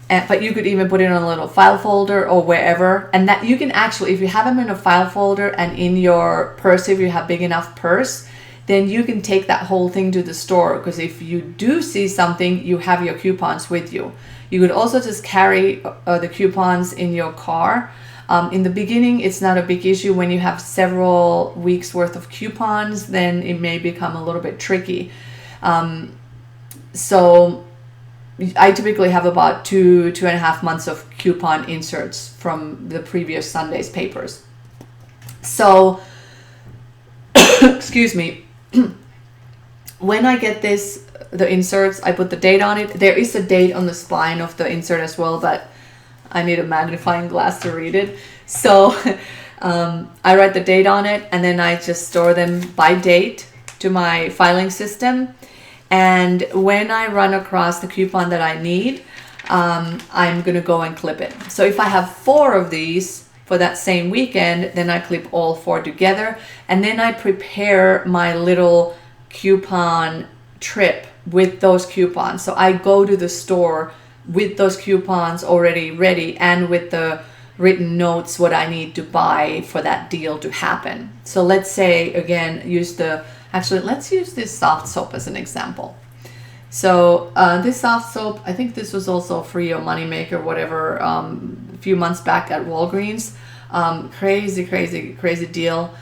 But you could even put it on a little file folder or wherever. And that you can actually, if you have them in a file folder and in your purse, if you have big enough purse, then you can take that whole thing to the store, because if you do see something, you have your coupons with you. You could also just carry the coupons in your car. In the beginning, it's not a big issue. When you have several weeks worth of coupons, then it may become a little bit tricky. So I typically have about 2.5 months of coupon inserts from the previous Sunday's papers. So, excuse me. When I get the inserts, I put the date on it. There is a date on the spine of the insert as well, but I need a magnifying glass to read it. So I write the date on it, and then I just store them by date to my filing system. And when I run across the coupon that I need, I'm going to go and clip it. So if I have 4 of these for that same weekend, then I clip all 4 together. And then I prepare my little coupon trip with those coupons. So I go to the store with those coupons already ready, and with the written notes what I need to buy for that deal to happen. So let's say, again, let's use this soft soap as an example. So this soft soap, I think this was also free or moneymaker, whatever, a few months back at Walgreens. Crazy deal.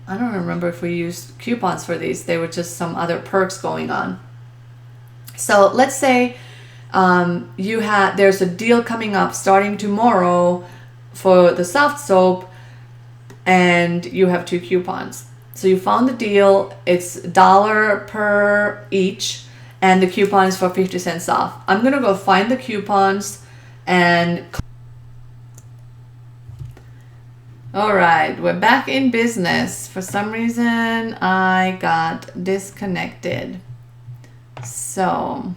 I don't remember if we used coupons for these. They were just some other perks going on. So let's say there's a deal coming up starting tomorrow for the soft soap, and you have 2 coupons. So you found the deal, it's $1 per each, and the coupon is for 50 cents off. I'm gonna go find the coupons and all right, we're back in business. For some reason, I got disconnected. So,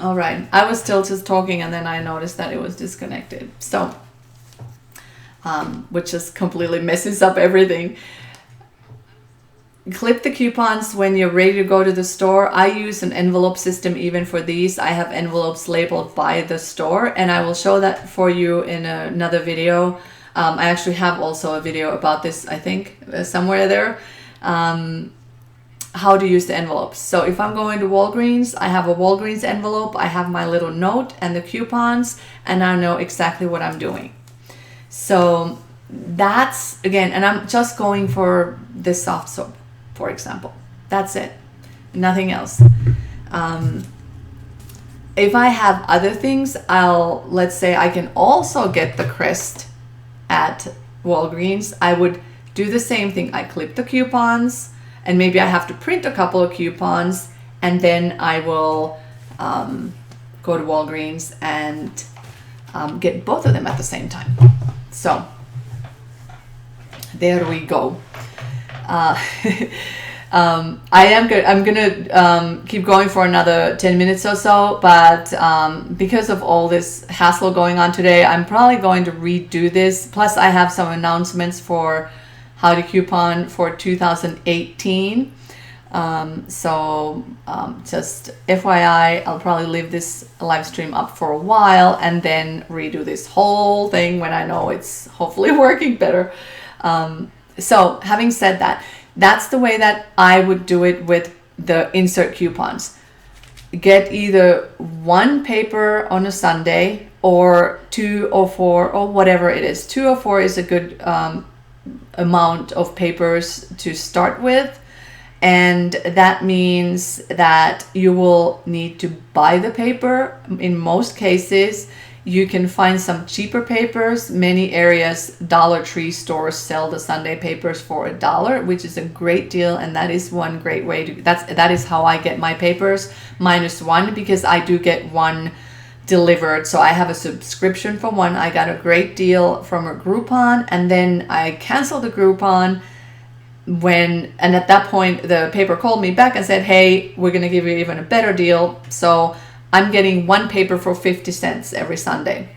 all right, I was still just talking and then I noticed that it was disconnected. So, which just completely messes up everything. Clip the coupons when you're ready to go to the store. I use an envelope system even for these. I have envelopes labeled by the store, and I will show that for you in another video. I actually have also a video about this, I think, somewhere there, how to use the envelopes. So if I'm going to Walgreens, I have a Walgreens envelope, I have my little note and the coupons, and I know exactly what I'm doing. So that's, again, and I'm just going for this soft soap, for example. That's it, nothing else. If I have other things, let's say I can also get the crest at Walgreens. I would do the same thing. I clip the coupons, and maybe I have to print a couple of coupons, and then I will go to Walgreens and get both of them at the same time. So there we go. I'm gonna keep going for another 10 minutes or so, but because of all this hassle going on today, I'm probably going to redo this. Plus I have some announcements for how to coupon for 2018. Just FYI, I'll probably leave this live stream up for a while and then redo this whole thing when I know it's hopefully working better. So having said that, that's the way that I would do it with the insert coupons. Get either one paper on a Sunday or 2 or 4 or whatever it is. 2 or 4 is a good amount of papers to start with. And that means that you will need to buy the paper. In most cases, you can find some cheaper papers. Many areas, Dollar Tree stores sell the Sunday papers for $1, which is a great deal. And that is one great way to, that is how I get my papers, -1, because I do get one delivered. So I have a subscription for one. I got a great deal from a Groupon, and then I canceled the Groupon and at that point the paper called me back and said, hey, we're going to give you even a better deal. So I'm getting one paper for 50 cents every Sunday.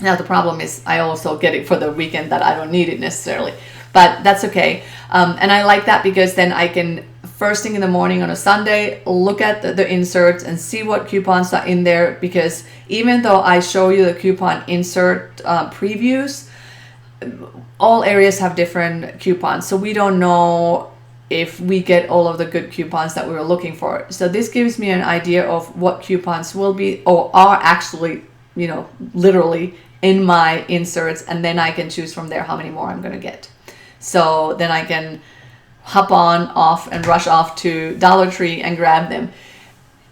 Now the problem is I also get it for the weekend that I don't need it necessarily, but that's okay. And I like that because then I can first thing in the morning on a Sunday look at the inserts and see what coupons are in there, because even though I show you the coupon insert previews, all areas have different coupons, so we don't know if we get all of the good coupons that we were looking for. So this gives me an idea of what coupons will be or are actually, literally in my inserts, and then I can choose from there how many more I'm going to get. So then I can hop on, off, and rush off to Dollar Tree and grab them.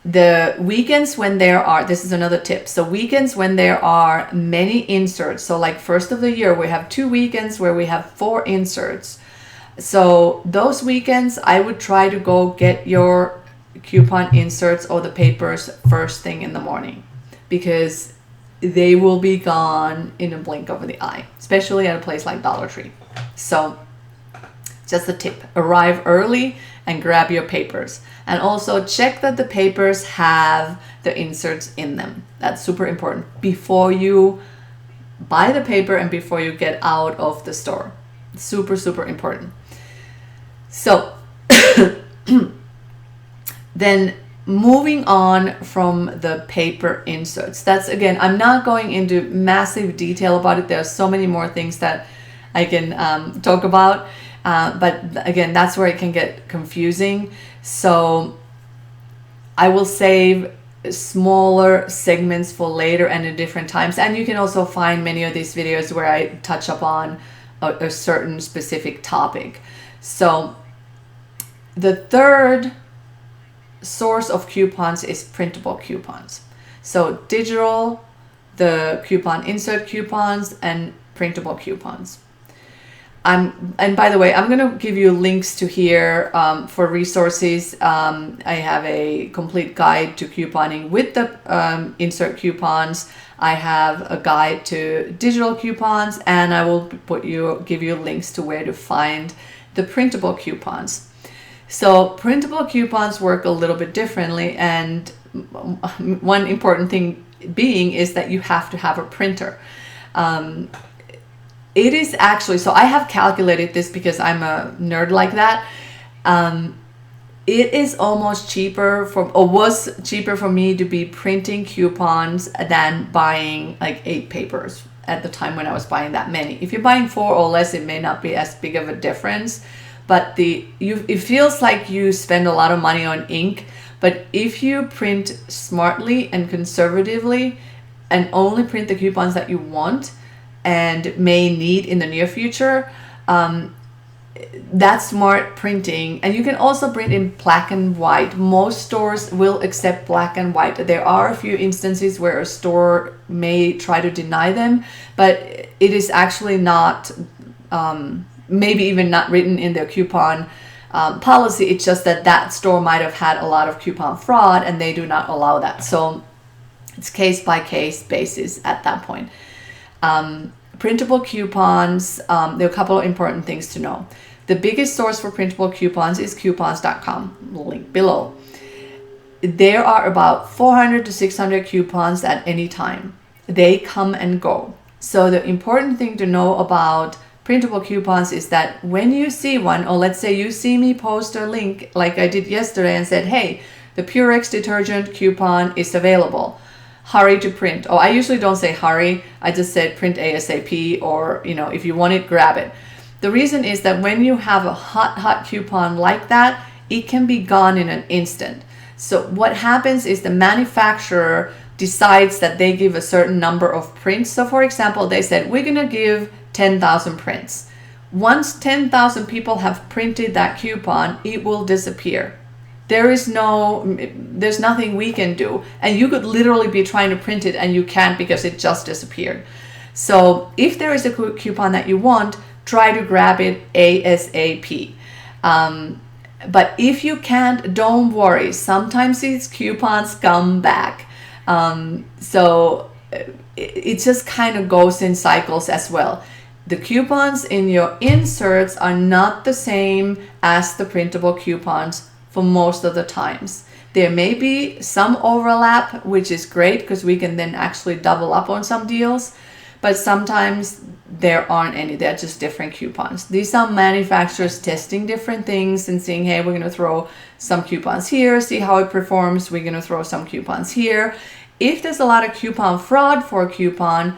The weekends when there are, this is another tip, so weekends when there are many inserts, so like first of the year, we have 2 weekends where we have 4 inserts. So those weekends, I would try to go get your coupon inserts or the papers first thing in the morning, because they will be gone in a blink of the eye, especially at a place like Dollar Tree. So just a tip, arrive early and grab your papers. And also check that the papers have the inserts in them. That's super important before you buy the paper and before you get out of the store. Super, super important. So then moving on from the paper inserts. That's, again, I'm not going into massive detail about it. There are so many more things that I can talk about. But again, that's where it can get confusing. So I will save smaller segments for later and at different times. And you can also find many of these videos where I touch upon a certain specific topic. So the third source of coupons is printable coupons. So digital, the coupon insert coupons, and printable coupons. And by the way, I'm going to give you links to here for resources. I have a complete guide to couponing with the insert coupons. I have a guide to digital coupons, and I will give you links to where to find the printable coupons. So printable coupons work a little bit differently, and one important thing being is that you have to have a printer. It is actually, so I have calculated this because I'm a nerd like that. It is almost cheaper was cheaper for me to be printing coupons than buying like 8 papers at the time when I was buying that many. If you're buying 4 or less, it may not be as big of a difference, but it feels like you spend a lot of money on ink. But if you print smartly and conservatively and only print the coupons that you want and may need in the near future, that's smart printing. And you can also print in black and white. Most stores will accept black and white. There are a few instances where a store may try to deny them, but it is actually not, maybe even not written in their coupon policy. It's just that store might have had a lot of coupon fraud and they do not allow that. So it's case by case basis at that point. Printable coupons, there are a couple of important things to know. The biggest source for printable coupons is coupons.com, link below. There are about 400 to 600 coupons at any time. They come and go. So the important thing to know about printable coupons is that when you see one, or let's say you see me post a link like I did yesterday and said, hey, the Purex detergent coupon is available. Hurry to print. Oh, I usually don't say hurry. I just said print ASAP, or, if you want it, grab it. The reason is that when you have a hot coupon like that, it can be gone in an instant. So what happens is the manufacturer decides that they give a certain number of prints. So for example, they said, we're going to give 10,000 prints. Once 10,000 people have printed that coupon, it will disappear. There's nothing we can do. And you could literally be trying to print it and you can't because it just disappeared. So if there is a coupon that you want, try to grab it ASAP. But if you can't, don't worry. Sometimes these coupons come back. So it just kind of goes in cycles as well. The coupons in your inserts are not the same as the printable coupons for most of the times. There may be some overlap, which is great because we can then actually double up on some deals, but sometimes there aren't any. They're just different coupons. These are manufacturers testing different things and saying, hey, we're going to throw some coupons here, see how it performs. We're going to throw some coupons here. If there's a lot of coupon fraud for a coupon,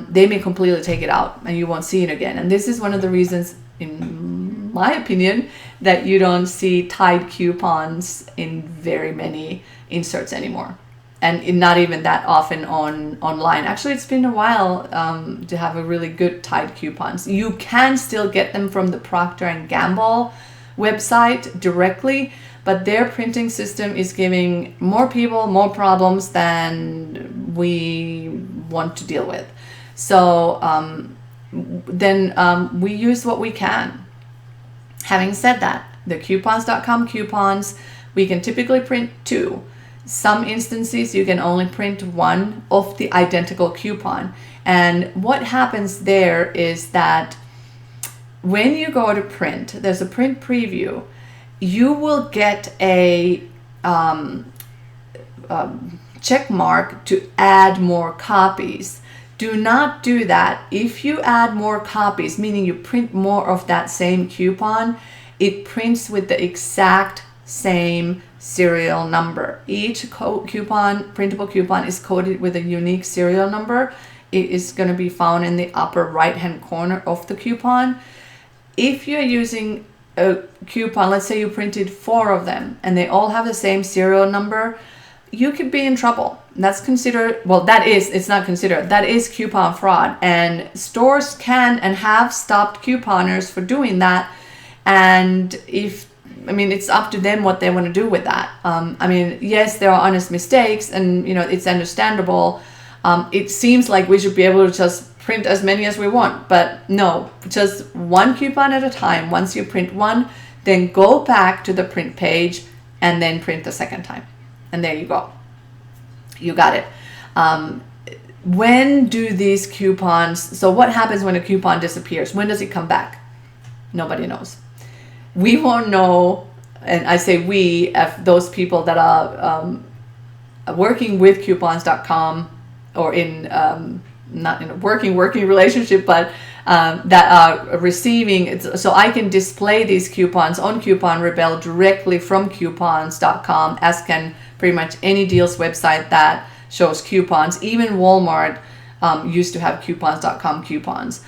they may completely take it out and you won't see it again. And this is one of the reasons, in my opinion, that you don't see tied coupons in very many inserts anymore. And not even that often online. Actually, it's been a while to have a really good tied coupons. You can still get them from the Procter & Gamble website directly, but their printing system is giving more people more problems than we want to deal with. So then we use what we can. Having said that, the coupons.com coupons, we can typically print 2. Some instances you can only print 1 of the identical coupon. And what happens there is that when you go to print, there's a print preview, you will get a check mark to add more copies. Do not do that. If you add more copies, meaning you print more of that same coupon, it prints with the exact same serial number. Each printable coupon is coded with a unique serial number. It is going to be found in the upper right hand corner of the coupon. If you're using a coupon, let's say you printed 4 of them and they all have the same serial number, you could be in trouble. That's considered, that is coupon fraud. And stores can and have stopped couponers for doing that. And it's up to them what they want to do with that. Yes, there are honest mistakes and, it's understandable. It seems like we should be able to just print as many as we want. But no, just one coupon at a time. Once you print one, then go back to the print page and then print the second time. And there you go. You got it. When do these coupons, so what happens when a coupon disappears? When does it come back? Nobody knows. We won't know, and I say we, if those people that are working with coupons.com or in, not in a working relationship, but that are receiving it. So I can display these coupons on Coupon Rebelle directly from coupons.com, as can pretty much any deals website that shows coupons. Even Walmart used to have coupons.com coupons.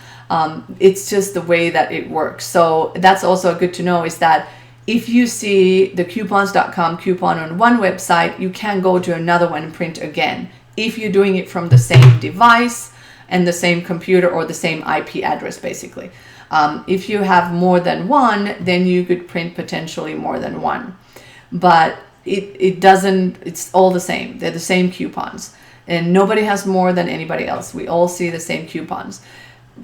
It's just the way that it works. So that's also good to know, is that if you see the coupons.com coupon on one website, you can go to another one and print again, if you're doing it from the same device and the same computer or the same IP address, basically. If you have more than one, then you could print potentially more than one. But it doesn't, it's all the same. They're the same coupons. And nobody has more than anybody else. We all see the same coupons.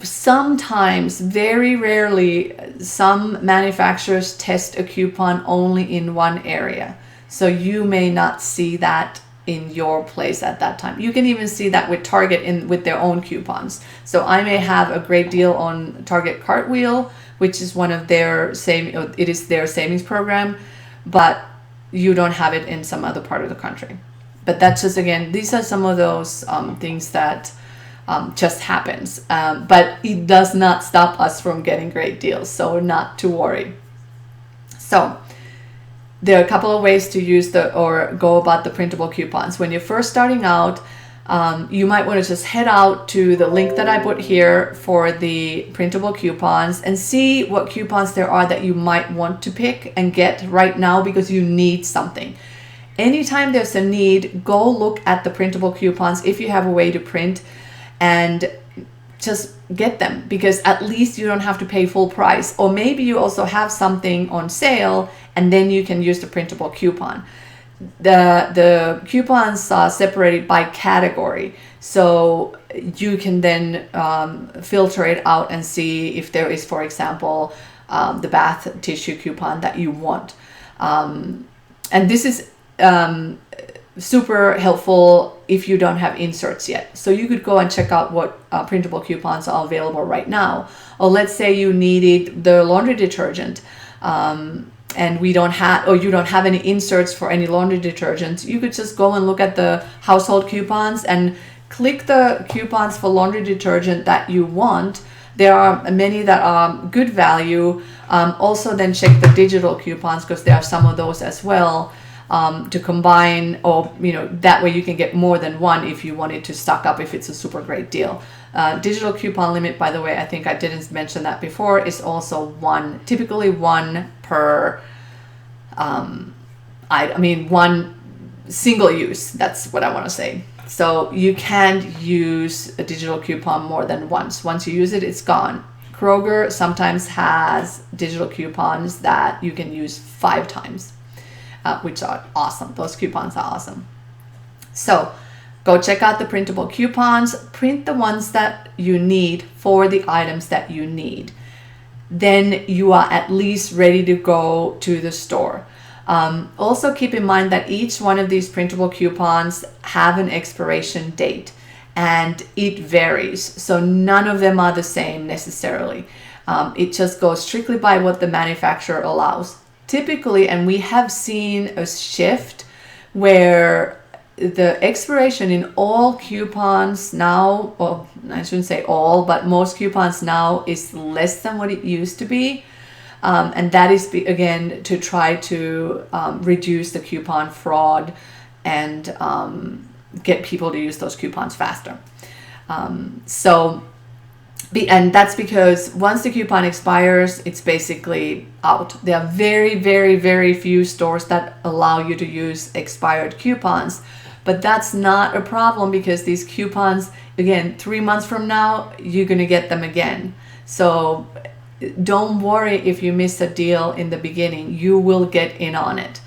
Sometimes, very rarely, some manufacturers test a coupon only in one area. So you may not see that in your place at that time. You can even see that with Target with their own coupons. So I may have a great deal on Target Cartwheel, which is one of their it is their savings program, but you don't have it in some other part of the country. But that's just, again, these are some of those things that just happens. But it does not stop us from getting great deals, so not to worry. So there are a couple of ways to use or go about the printable coupons. When you're first starting out, you might want to just head out to the link that I put here for the printable coupons and see what coupons there are that you might want to pick and get right now because you need something. Anytime there's a need, go look at the printable coupons if you have a way to print, and just get them, because at least you don't have to pay full price. Or maybe you also have something on sale and then you can use the printable coupon. The coupons are separated by category, so you can then filter it out and see if there is, for example, the bath tissue coupon that you want. And this is super helpful if you don't have inserts yet. So you could go and check out what printable coupons are available right now. Or let's say you needed the laundry detergent, and you don't have any inserts for any laundry detergent. You could just go and look at the household coupons and click the coupons for laundry detergent that you want. There are many that are good value. Also then check the digital coupons, because there are some of those as well, to combine, or that way you can get more than one if you wanted to stock up if it's a super great deal. Digital coupon limit, by the way, I think I didn't mention that before, is also typically one per one single use. That's what I want to say. So you can't use a digital coupon more than once. Once you use it, it's gone. Kroger sometimes has digital coupons that you can use 5 times, which are awesome. Those coupons are awesome. So go check out the printable coupons, print the ones that you need for the items that you need. Then you are at least ready to go to the store. Also keep in mind that each one of these printable coupons have an expiration date, and it varies. So none of them are the same necessarily. It just goes strictly by what the manufacturer allows. Typically, and we have seen a shift where the expiration in all coupons now, well, I shouldn't say all, but most coupons now is less than what it used to be. And that is, again, to try to reduce the coupon fraud and get people to use those coupons faster. And that's because once the coupon expires, it's basically out. There are very, very, very few stores that allow you to use expired coupons. But that's not a problem, because these coupons, again, 3 months from now, you're going to get them again. So don't worry if you miss a deal in the beginning. You will get in on it.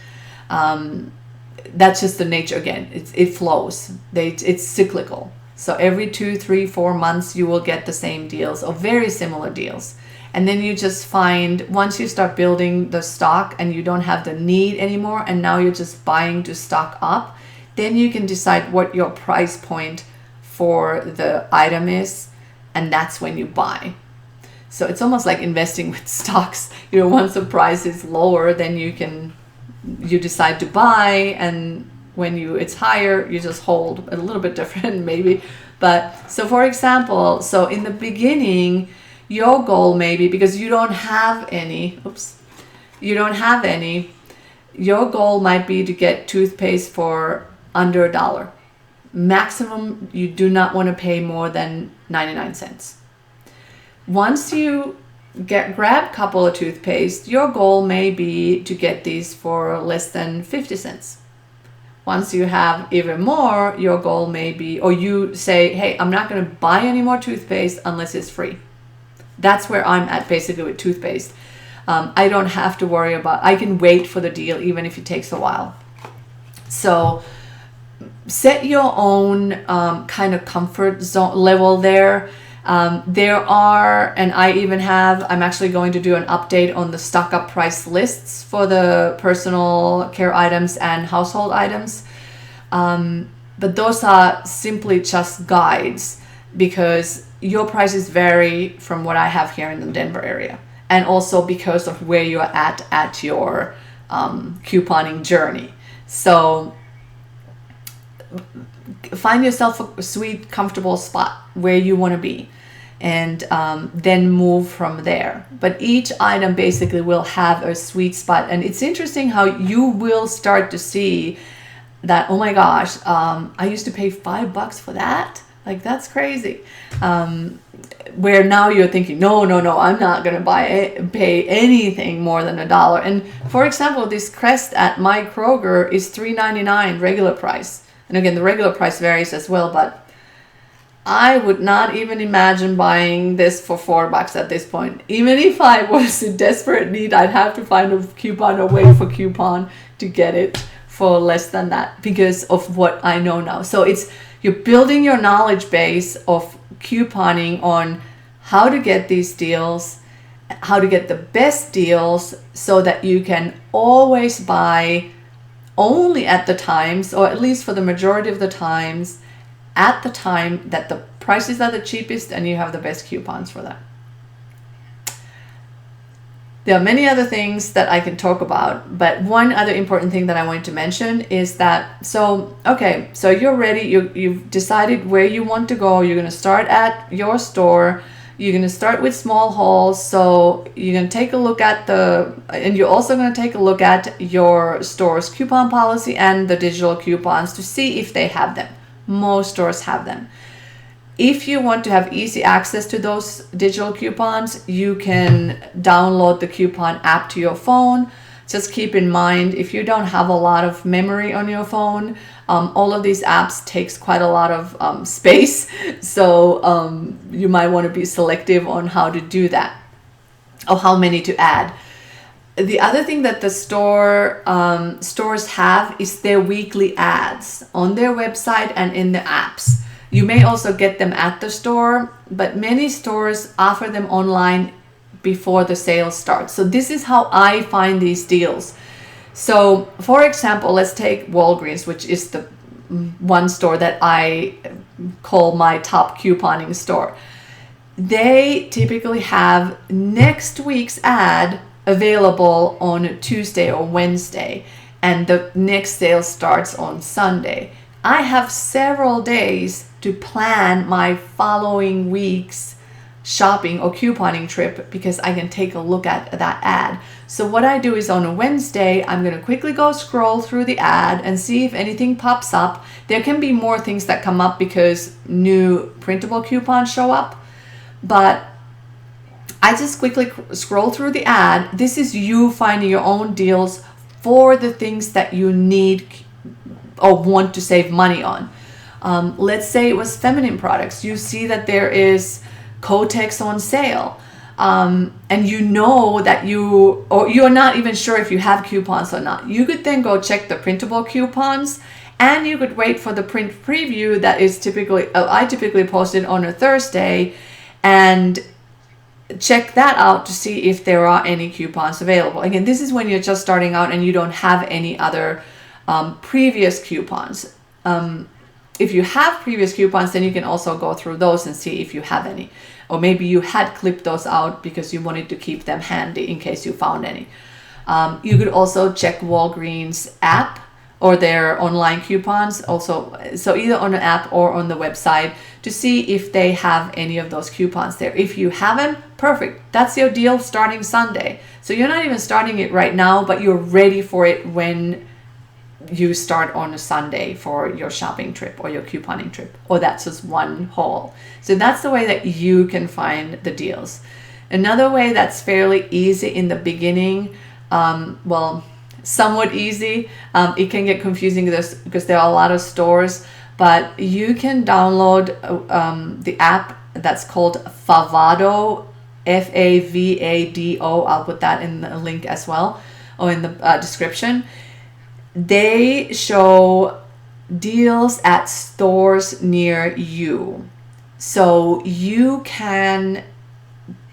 That's just the nature. Again, it flows. It's cyclical. So every 2, 3, 4 months, you will get the same deals or very similar deals. And then you just find, once you start building the stock and you don't have the need anymore, and now you're just buying to stock up, then you can decide what your price point for the item is, and that's when you buy. So it's almost like investing with stocks. Once the price is lower, then you decide to buy, and when it's higher, you just hold. A little bit different maybe. But so for example, so in the beginning, your goal maybe, because you don't have any, your goal might be to get toothpaste for under $1. Maximum, you do not want to pay more than 99 cents. Once you grab a couple of toothpaste, your goal may be to get these for less than 50 cents. Once you have even more, your goal may be, or you say, hey, I'm not going to buy any more toothpaste unless it's free. That's where I'm at basically with toothpaste. I don't have to worry about, I can wait for the deal even if it takes a while. So set your own kind of comfort zone level there. There are, and I'm actually going to do an update on the stock up price lists for the personal care items and household items. But those are simply just guides, because your prices vary from what I have here in the Denver area. And also because of where you're at your couponing journey. So find yourself a sweet, comfortable spot where you want to be, and then move from there. But each item basically will have a sweet spot. And it's interesting how you will start to see that, oh my gosh, I used to pay $5 for that. Like, that's crazy. Where now you're thinking, no, I'm not going to pay anything more than $1. And for example, this Crest at my Kroger is $3.99 regular price. And again, the regular price varies as well, but I would not even imagine buying this for $4 at this point. Even if I was in desperate need, I'd have to find a coupon or wait for coupon to get it for less than that, because of what I know now. So you're building your knowledge base of couponing on how to get these deals, how to get the best deals, so that you can always buy only at the times, or at least for the majority of the times, at the time that the prices are the cheapest and you have the best coupons for that. There are many other things that I can talk about, but one other important thing that I wanted to mention is that, so you're ready, you've decided where you want to go, you're going to start at your store, you're going to start with small hauls, so you're going to take a look at and you're also going to take a look at your store's coupon policy and the digital coupons to see if they have them. Most stores have them. If you want to have easy access to those digital coupons, you can download the coupon app to your phone. Just keep in mind, if you don't have a lot of memory on your phone, all of these apps takes quite a lot of space. So you might want to be selective on how to do that, or how many to add. The other thing that the stores have is their weekly ads on their website and in the apps. You may also get them at the store, but many stores offer them online before the sale starts. So this is how I find these deals. So for example, let's take Walgreens, which is the one store that I call my top couponing store. They typically have next week's ad available on Tuesday or Wednesday, and the next sale starts on Sunday. I have several days to plan my following week's shopping or couponing trip, because I can take a look at that ad. So what I do is on a Wednesday, I'm going to quickly go scroll through the ad and see if anything pops up. There can be more things that come up because new printable coupons show up, but I just quickly scroll through the ad. This is you finding your own deals for the things that you need or want to save money on. Let's say it was feminine products. You see that there is Kotex on sale, and you know that you're not even sure if you have coupons or not. You could then go check the printable coupons And you could wait for the print preview that is typically, I typically post it on a Thursday, and check that out to see if there are any coupons available. Again, this is when you're just starting out and you don't have any other previous coupons. If you have previous coupons, then you can also go through those and see if you have any. Or maybe you had clipped those out because you wanted to keep them handy in case you found any. You could also check Walgreens app or their online coupons also, so either on the app or on the website, to see if they have any of those coupons there. If you have them, perfect. That's your deal starting Sunday. So you're not even starting it right now, but you're ready for it when you start on a Sunday for your shopping trip or your couponing trip, or that's just one haul. So that's the way that you can find the deals. Another way that's fairly easy in the beginning, somewhat easy. It can get confusing because there are a lot of stores, but you can download the app that's called Favado, Favado. I'll put that in the link as well, or in the description. They show deals at stores near you. So you can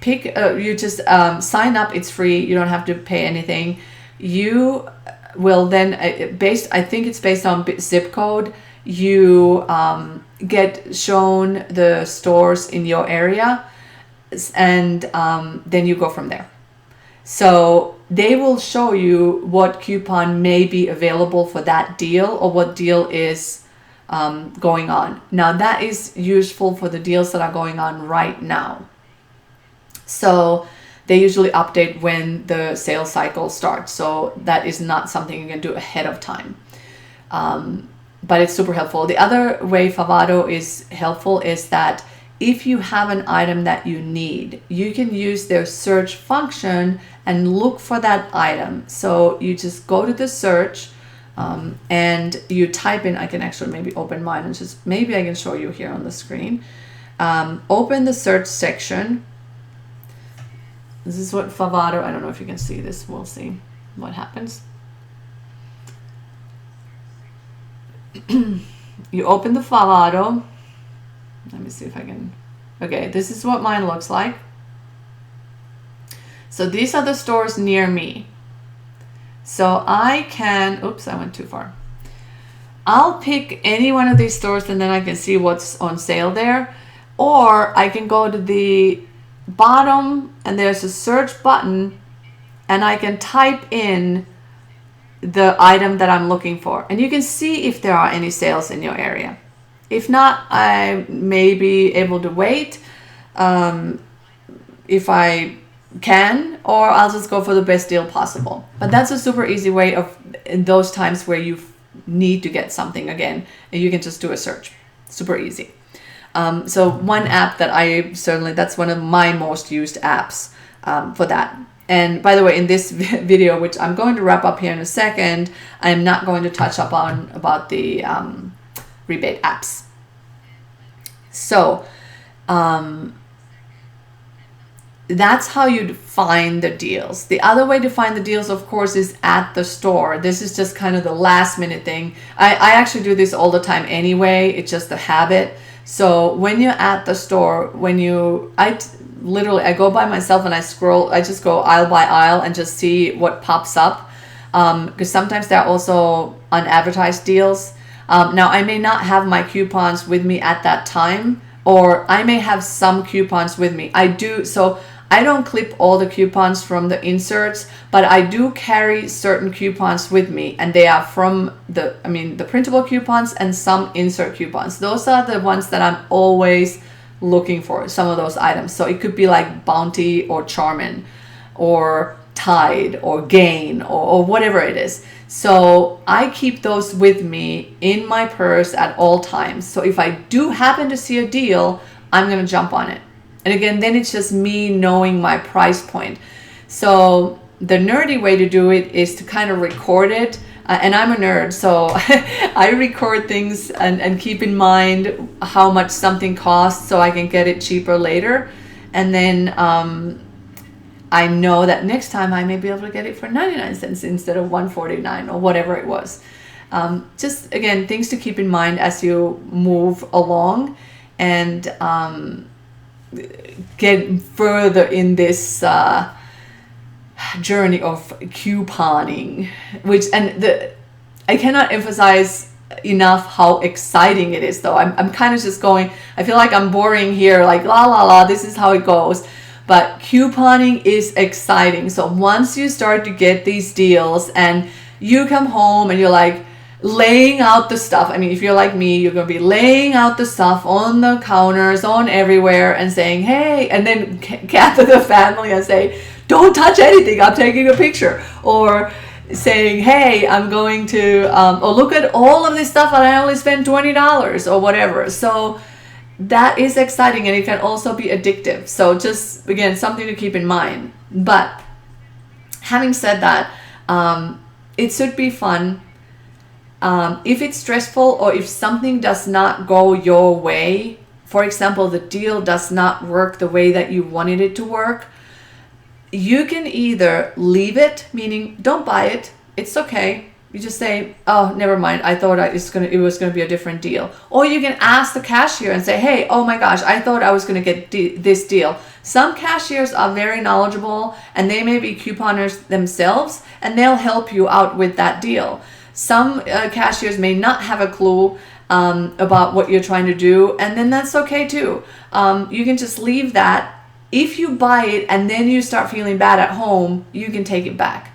pick, you just sign up, it's free, you don't have to pay anything. You will then, I think it's based on zip code, you get shown the stores in your area, and then you go from there. So they will show you what coupon may be available for that deal, or what deal is going on. Now that is useful for the deals that are going on right now. So they usually update when the sales cycle starts. So that is not something you can do ahead of time. But it's super helpful. The other way Favado is helpful is that if you have an item that you need, you can use their search function and look for that item. So you just go to the search and you type in, I can actually maybe open mine and just, maybe I can show you here on the screen. Open the search section. This is what Favado, I don't know if you can see this, we'll see what happens. You open the Favado. Let me see if I can, okay, this is what mine looks like. So these are the stores near me. So I can, oops, I went too far. I'll pick any one of these stores and then I can see what's on sale there. Or I can go to the bottom and there's a search button and I can type in the item that I'm looking for. And you can see if there are any sales in your area. If not, I may be able to wait if I can, or I'll just go for the best deal possible. But that's a super easy way of, in those times where you need to get something again, and you can just do a search. Super easy. So one app that that's one of my most used apps for that. And by the way, in this video, which I'm going to wrap up here in a second, I'm not going to touch upon about the rebate apps. So that's how you'd find the deals. The other way to find the deals, of course, is at the store. This is just kind of the last minute thing. I actually do this all the time anyway. It's just a habit. So when you're at the store, I go by myself and I just go aisle by aisle and just see what pops up. Because sometimes there are also unadvertised deals. Now I may not have my coupons with me at that time, or I may have some coupons with me. I don't clip all the coupons from the inserts, but I do carry certain coupons with me, and they are from the printable coupons and some insert coupons. Those are the ones that I'm always looking for, some of those items. So it could be like Bounty or Charmin or Tide or Gain or whatever it is. So I keep those with me in my purse at all times. So if I do happen to see a deal, I'm going to jump on it. And again, then it's just me knowing my price point. So the nerdy way to do it is to kind of record it. And I'm a nerd, so I record things and keep in mind how much something costs so I can get it cheaper later. And then I know that next time I may be able to get it for 99 cents instead of $1.49 or whatever it was. Just again, things to keep in mind as you move along and get further in this journey of couponing, I cannot emphasize enough how exciting it is, though. I'm kind of just going, I feel like I'm boring here, like la la la, this is how it goes. But couponing is exciting. So once you start to get these deals and you come home and you're like laying out the stuff. I mean, if you're like me, you're going to be laying out the stuff on the counters, on everywhere, and saying, hey, and then gather the family and say, don't touch anything, I'm taking a picture. Or saying, hey, I'm going to, look at all of this stuff and I only spent $20 or whatever. So that is exciting, and it can also be addictive. So just, again, something to keep in mind. But having said that, it should be fun. If it's stressful or if something does not go your way, for example, the deal does not work the way that you wanted it to work, you can either leave it, meaning don't buy it, it's okay. You just say, oh, never mind, I thought it was gonna be a different deal. Or you can ask the cashier and say, hey, oh my gosh, I thought I was gonna get this deal. Some cashiers are very knowledgeable and they may be couponers themselves and they'll help you out with that deal. Some cashiers may not have a clue about what you're trying to do, and then that's okay too. You can just leave that. If you buy it and then you start feeling bad at home, you can take it back.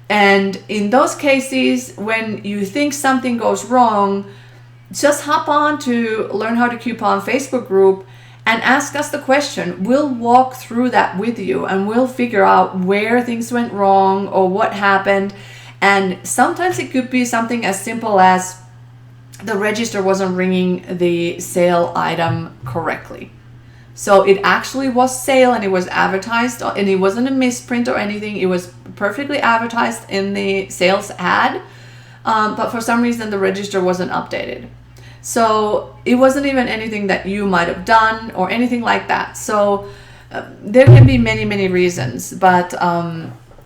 And in those cases, when you think something goes wrong, just hop on to Learn How to Coupon Facebook group and ask us the question. We'll walk through that with you and we'll figure out where things went wrong or what happened. And sometimes it could be something as simple as the register wasn't ringing the sale item correctly. So it actually was sale and it was advertised, and it wasn't a misprint or anything. It was perfectly advertised in the sales ad, but for some reason the register wasn't updated. So it wasn't even anything that you might have done or anything like that. So there can be many, many reasons, but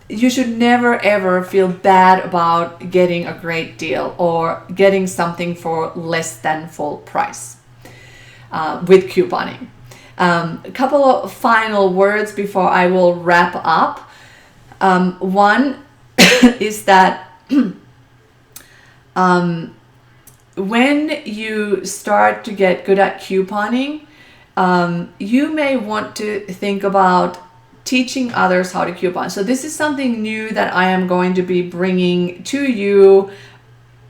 you should never ever feel bad about getting a great deal or getting something for less than full price with couponing. A couple of final words before I will wrap up. One is that when you start to get good at couponing, you may want to think about teaching others how to coupon. So this is something new that I am going to be bringing to you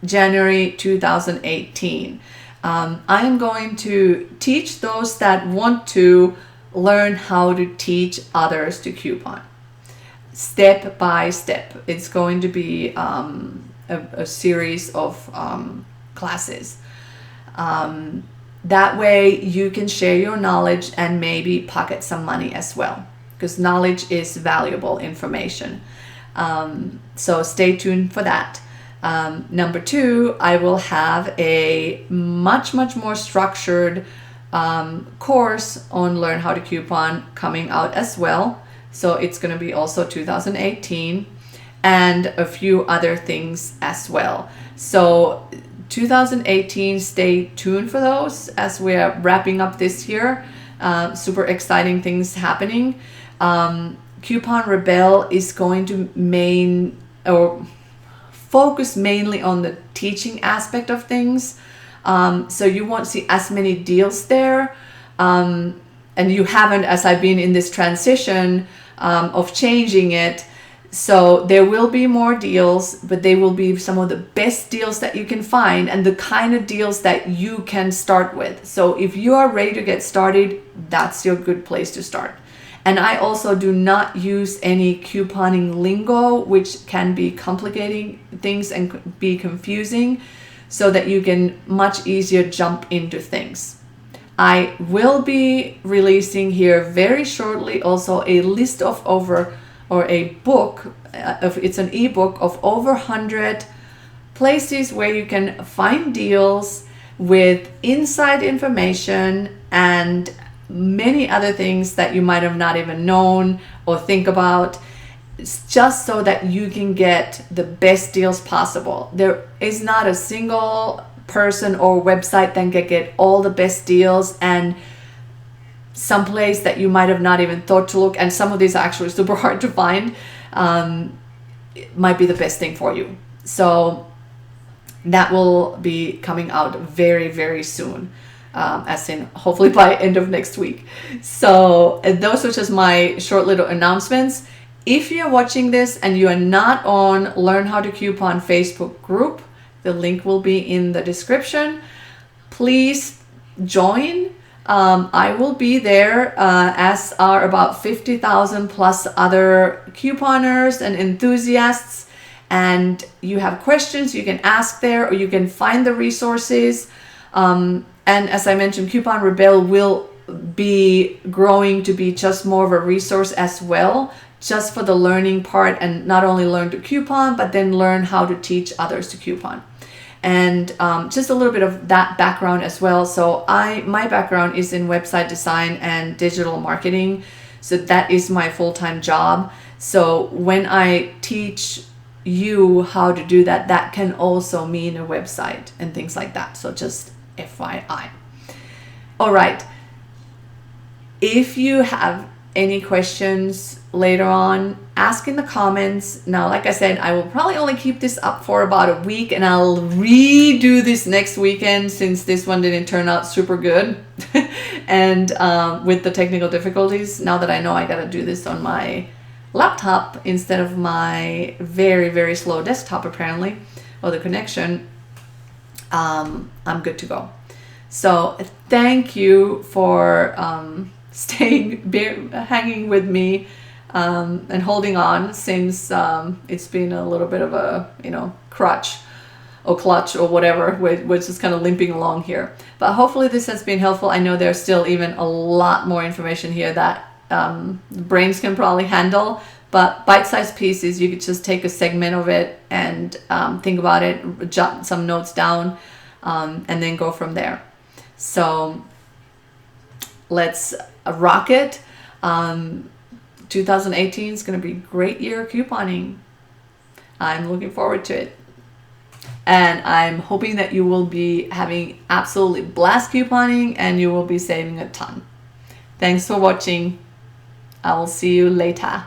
January 2018. I am going to teach those that want to learn how to teach others to coupon. Step by step. It's going to be a series of classes. That way you can share your knowledge and maybe pocket some money as well, because knowledge is valuable information. So stay tuned for that. Number 2, I will have a much more structured course on Learn How to Coupon coming out as well. So it's going to be also 2018, and a few other things as well. So 2018, stay tuned for those as we're wrapping up this year. Super exciting things happening. Coupon Rebelle is going to focus mainly on the teaching aspect of things. So you won't see as many deals there. And you haven't, as I've been in this transition of changing it. So there will be more deals, but they will be some of the best deals that you can find and the kind of deals that you can start with. So if you are ready to get started, that's your good place to start. And I also do not use any couponing lingo, which can be complicating things and be confusing, so that you can much easier jump into things. I will be releasing here very shortly also a list of a book, it's an ebook of over 100 places where you can find deals with inside information and many other things that you might have not even known or think about. It's just so that you can get the best deals possible. There is not a single person or website that can get all the best deals, and some place that you might have not even thought to look, and some of these are actually super hard to find, it might be the best thing for you. So that will be coming out very, very soon, as in hopefully by end of next week. So those are just my short little announcements. If you're watching this and you are not on Learn How to Coupon Facebook group, the link will be in the description. Please join. I will be there, as are about 50,000 plus other couponers and enthusiasts. And you have questions, you can ask there, or you can find the resources. And as I mentioned, Coupon Rebelle will be growing to be just more of a resource as well, just for the learning part, and not only learn to coupon, but then learn how to teach others to coupon. And just a little bit of that background as well. So my background is in website design and digital marketing. So that is my full-time job. So when I teach you how to do that, that can also mean a website and things like that. So just FYI. All right. If you have any questions later on, ask in the comments. Now, like I said, I will probably only keep this up for about a week, and I'll redo this next weekend since this one didn't turn out super good. And with the technical difficulties, now that I know I gotta do this on my laptop instead of my very, very slow desktop apparently, or the connection, I'm good to go. So thank you for hanging with me and holding on since it's been a little bit of a crutch or clutch or whatever, which is kind of limping along here. But hopefully this has been helpful. I know there's still even a lot more information here that brains can probably handle, but bite-sized pieces, you could just take a segment of it and think about it, jot some notes down, and then go from there. So let's rock it. 2018 is going to be a great year of couponing. I'm looking forward to it. And I'm hoping that you will be having absolutely blast couponing and you will be saving a ton. Thanks for watching. I will see you later.